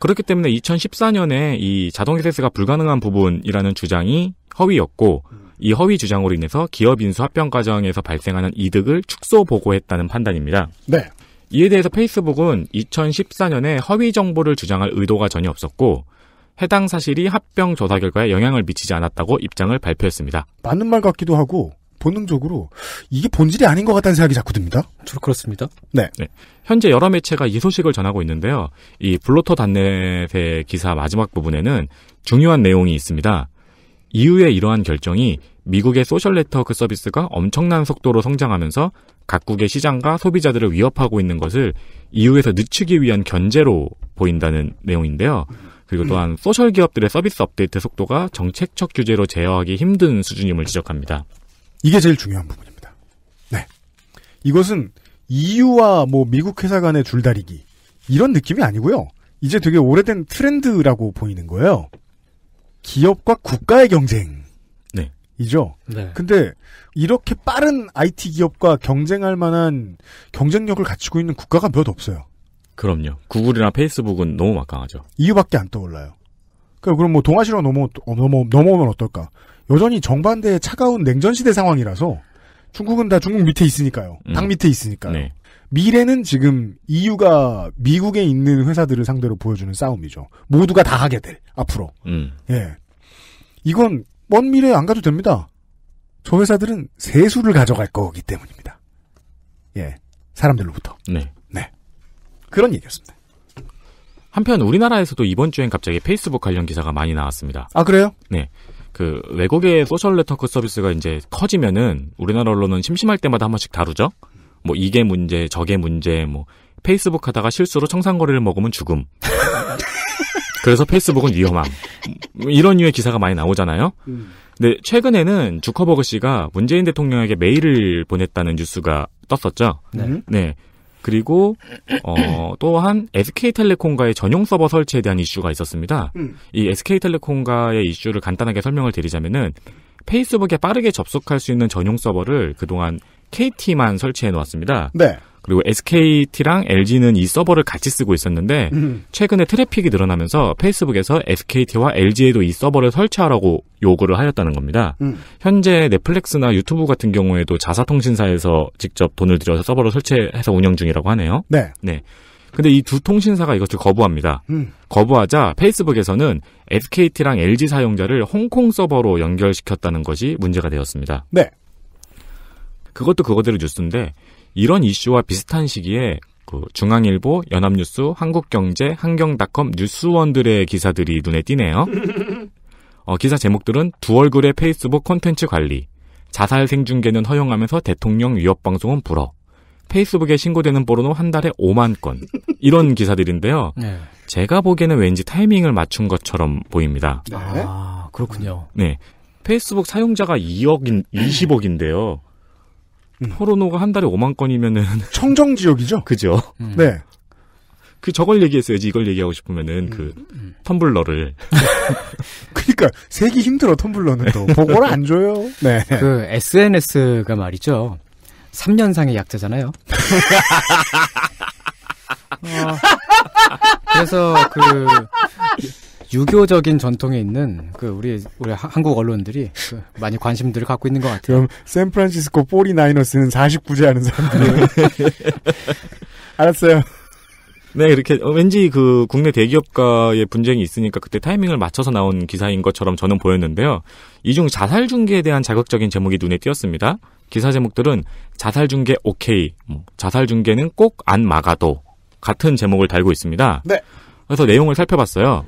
그렇기 때문에 2014년에 이 자동 액세스가 불가능한 부분이라는 주장이 허위였고 이 허위 주장으로 인해서 기업 인수 합병 과정에서 발생하는 이득을 축소 보고했다는 판단입니다. 네. 이에 대해서 페이스북은 2014년에 허위 정보를 주장할 의도가 전혀 없었고 해당 사실이 합병 조사 결과에 영향을 미치지 않았다고 입장을 발표했습니다. 맞는 말 같기도 하고 본능적으로 이게 본질이 아닌 것 같다는 생각이 자꾸 듭니다. 저도 그렇습니다. 네. 현재 여러 매체가 이 소식을 전하고 있는데요. 이 블로터닷넷의 기사 마지막 부분에는 중요한 내용이 있습니다. EU의 이러한 결정이 미국의 소셜 네트워크 서비스가 엄청난 속도로 성장하면서 각국의 시장과 소비자들을 위협하고 있는 것을 EU에서 늦추기 위한 견제로 보인다는 내용인데요. 그리고 또한 소셜 기업들의 서비스 업데이트 속도가 정책적 규제로 제어하기 힘든 수준임을 지적합니다. 이게 제일 중요한 부분입니다. 네. 이것은 EU와 뭐 미국 회사 간의 줄다리기 이런 느낌이 아니고요. 이제 되게 오래된 트렌드라고 보이는 거예요. 기업과 국가의 경쟁. 네. 이죠. 네. 근데 이렇게 빠른 IT 기업과 경쟁할 만한 경쟁력을 갖추고 있는 국가가 몇 없어요. 그럼요. 구글이나 페이스북은 너무 막강하죠. EU밖에 안 떠올라요. 그럼 뭐 동아시아로 넘어오면 어떨까? 여전히 정반대의 차가운 냉전시대 상황이라서 중국은 다 중국 밑에 있으니까요. 당 밑에 있으니까요. 네. 미래는 지금 EU가 미국에 있는 회사들을 상대로 보여주는 싸움이죠. 모두가 다 하게 될 앞으로. 예, 이건 먼 미래에 안 가도 됩니다. 저 회사들은 세수를 가져갈 거기 때문입니다. 예, 사람들로부터. 네. 네. 그런 얘기였습니다. 한편 우리나라에서도 이번 주엔 갑자기 페이스북 관련 기사가 많이 나왔습니다. 아, 그래요? 네. 그 외국의 소셜 네트워크 서비스가 이제 커지면은 우리나라 언론은 심심할 때마다 한 번씩 다루죠. 뭐 이게 문제, 저게 문제, 뭐 페이스북 하다가 실수로 청산거리를 먹으면 죽음. 그래서 페이스북은 위험함. 이런 류의 기사가 많이 나오잖아요. 근데 최근에는 주커버그 씨가 문재인 대통령에게 메일을 보냈다는 뉴스가 떴었죠. 네. 네. 그리고 또한 SK텔레콤과의 전용 서버 설치에 대한 이슈가 있었습니다. 이 SK텔레콤과의 이슈를 간단하게 설명을 드리자면은 페이스북에 빠르게 접속할 수 있는 전용 서버를 그동안 KT만 설치해 놓았습니다. 네. 그리고 SKT랑 LG는 이 서버를 같이 쓰고 있었는데 최근에 트래픽이 늘어나면서 페이스북에서 SKT와 LG에도 이 서버를 설치하라고 요구를 하였다는 겁니다. 현재 넷플릭스나 유튜브 같은 경우에도 자사통신사에서 직접 돈을 들여서 서버를 설치해서 운영 중이라고 하네요. 네. 네. 근데 이 두 통신사가 이것을 거부합니다. 거부하자 페이스북에서는 SKT랑 LG 사용자를 홍콩 서버로 연결시켰다는 것이 문제가 되었습니다. 네. 그것도 그거대로 뉴스인데 이런 이슈와 비슷한 시기에 그 중앙일보, 연합뉴스, 한국경제, 한경닷컴, 뉴스원들의 기사들이 눈에 띄네요. 기사 제목들은 두 얼굴의 페이스북 콘텐츠 관리, 자살 생중계는 허용하면서 대통령 위협 방송은 불어, 페이스북에 신고되는 포르노 한 달에 5만 건 이런 기사들인데요. 네. 제가 보기에는 왠지 타이밍을 맞춘 것처럼 보입니다. 아, 그렇군요. 네, 페이스북 사용자가 20억인데요. 포르노가 한 달에 5만 건이면은 청정 지역이죠. 그죠. 네. 그 저걸 얘기했어야지 이걸 얘기하고 싶으면은 그 텀블러를. 그러니까 세기 힘들어 텀블러는 또 보고를 안 줘요. 네. 그 SNS가 말이죠. 3년상의 약자잖아요. 그래서 그 유교적인 전통에 있는 그 우리 한국 언론들이 그 많이 관심들을 갖고 있는 것 같아요. 그럼 샌프란시스코 49ers는 49제 하는 사람들이에요. 알았어요. 네, 이렇게 왠지 그 국내 대기업과의 분쟁이 있으니까 그때 타이밍을 맞춰서 나온 기사인 것처럼 저는 보였는데요. 이 중 자살 중계에 대한 자극적인 제목이 눈에 띄었습니다. 기사 제목들은 자살 중계 오케이, 자살 중계는 꼭 안 막아도 같은 제목을 달고 있습니다. 네. 그래서 내용을 살펴봤어요.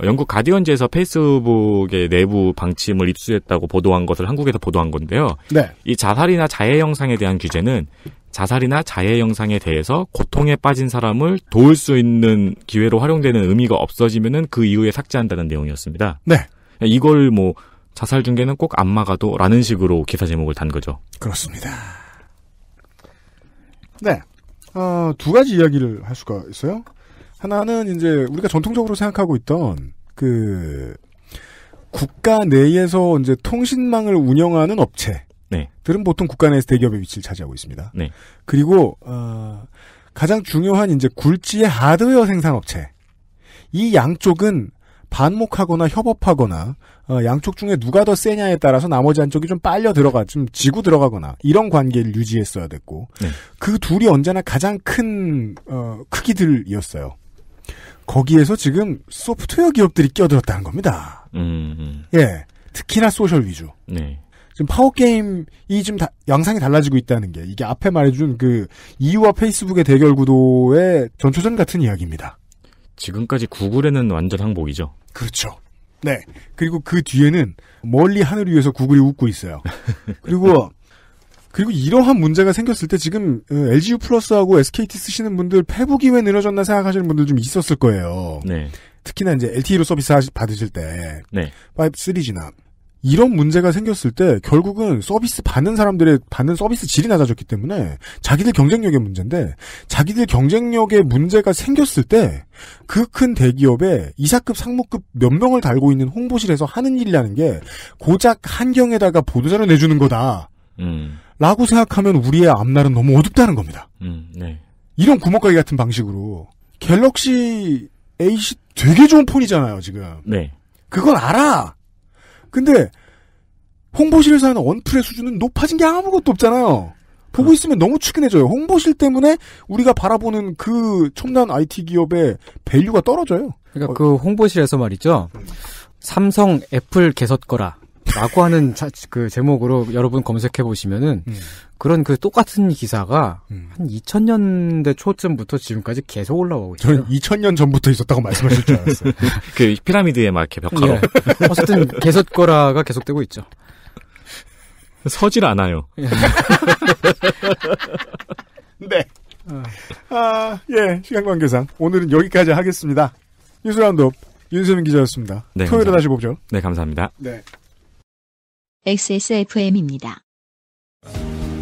영국 가디언지에서 페이스북의 내부 방침을 입수했다고 보도한 것을 한국에서 보도한 건데요. 네. 이 자살이나 자해 영상에 대한 규제는 자살이나 자해 영상에 대해서 고통에 빠진 사람을 도울 수 있는 기회로 활용되는 의미가 없어지면은 그 이후에 삭제한다는 내용이었습니다. 네. 이걸 뭐 자살 중계는 꼭 안 막아도 라는 식으로 기사 제목을 단 거죠. 그렇습니다. 네. 두 가지 이야기를 할 수가 있어요. 하나는 이제 우리가 전통적으로 생각하고 있던 그 국가 내에서 이제 통신망을 운영하는 업체. 네. 들은 보통 국가 내에서 대기업의 위치를 차지하고 있습니다. 네. 그리고 가장 중요한 이제 굴지의 하드웨어 생산업체. 이 양쪽은 반목하거나 협업하거나 양쪽 중에 누가 더 세냐에 따라서 나머지 한쪽이 좀 빨려 들어가 좀 지고 들어가거나 이런 관계를 유지했어야 됐고 네. 그 둘이 언제나 가장 큰 크기들이었어요. 거기에서 지금 소프트웨어 기업들이 끼어들었다는 겁니다. 예, 특히나 소셜 위주. 네. 지금 파워게임이 지금 양상이 달라지고 있다는 게 이게 앞에 말해준 그 EU와 페이스북의 대결 구도의 전초전 같은 이야기입니다. 지금까지 구글에는 완전 항복이죠. 그렇죠. 네. 그리고 그 뒤에는 멀리 하늘 위에서 구글이 웃고 있어요. 그리고 이러한 문제가 생겼을 때 지금 LGU 플러스하고 SKT 쓰시는 분들 페북이 왜 늘어졌나 생각하시는 분들 좀 있었을 거예요. 네. 특히나 이제 LTE로 서비스 받으실 때 네. 5, 3G나 이런 문제가 생겼을 때 결국은 서비스 받는 사람들의 받는 서비스 질이 낮아졌기 때문에 자기들 경쟁력의 문제인데 자기들 경쟁력의 문제가 생겼을 때 그 큰 대기업에 이사급 상무급 몇 명을 달고 있는 홍보실에서 하는 일이라는 게 고작 한경에다가 보도자료 내주는 거다. 라고 생각하면 우리의 앞날은 너무 어둡다는 겁니다. 네. 이런 구멍가게 같은 방식으로 갤럭시 A10 되게 좋은 폰이잖아요, 지금. 네. 그건 알아. 근데 홍보실에서 하는 언플의 수준은 높아진 게 아무것도 없잖아요. 보고 있으면 너무 측은해져요. 홍보실 때문에 우리가 바라보는 그 첨단 IT 기업의 밸류가 떨어져요. 그러니까 그 홍보실에서 말이죠. 삼성, 애플 개섰거라. 라고 하는 그 제목으로 여러분 검색해 보시면은 그런 그 똑같은 기사가 한 2000년대 초쯤부터 지금까지 계속 올라오고 있어요. 저는 2000년 전부터 있었다고 말씀하실 줄 알았어요. 그 피라미드에 막 이렇게 벽화로. 예. 어쨌든 개섰거라가 계속되고 있죠. 서질 않아요. 네. 예, 시간 관계상 오늘은 여기까지 하겠습니다. 뉴스 라운드업 윤세민 기자였습니다. 네, 토요일에 감사합니다. 다시 보죠. 네, 감사합니다. 네. XSFM입니다.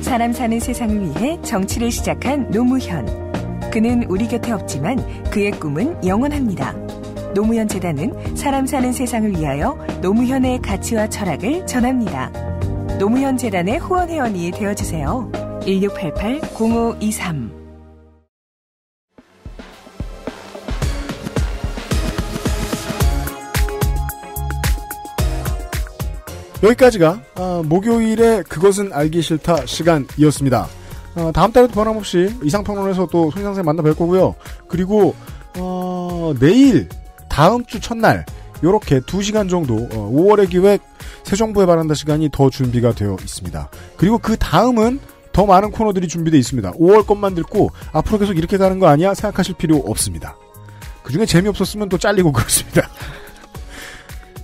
사람 사는 세상을 위해 정치를 시작한 노무현. 그는 우리 곁에 없지만 그의 꿈은 영원합니다. 노무현 재단은 사람 사는 세상을 위하여 노무현의 가치와 철학을 전합니다. 노무현 재단의 후원 회원이 되어주세요. 1688-0523 여기까지가 목요일에 그것은 알기 싫다 시간이었습니다. 다음 달에도 변함없이 이상평론에서 또 손 선생 만나 뵐 거고요. 그리고 내일 다음 주 첫날 요렇게 2시간 정도 5월의 기획 새 정부의 바란다 시간이 더 준비가 되어 있습니다. 그리고 그 다음은 더 많은 코너들이 준비되어 있습니다. 5월 것만 듣고 앞으로 계속 이렇게 가는 거 아니야 생각하실 필요 없습니다. 그중에 재미없었으면 또 잘리고 그렇습니다.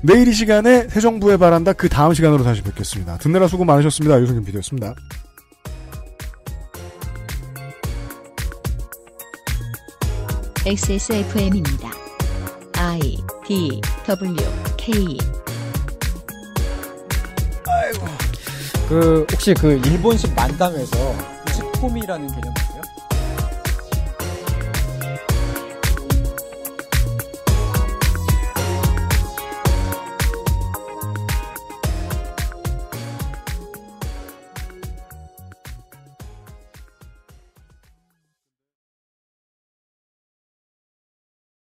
내일 이 시간에 새 정부의 바란다 그 다음 시간으로 다시 뵙겠습니다. 듣느라 수고 많으셨습니다. 유승균 PD였습니다. XSFM입니다. I, D, W, K. 그 혹시 그 일본식 만담에서 치코미라는 개념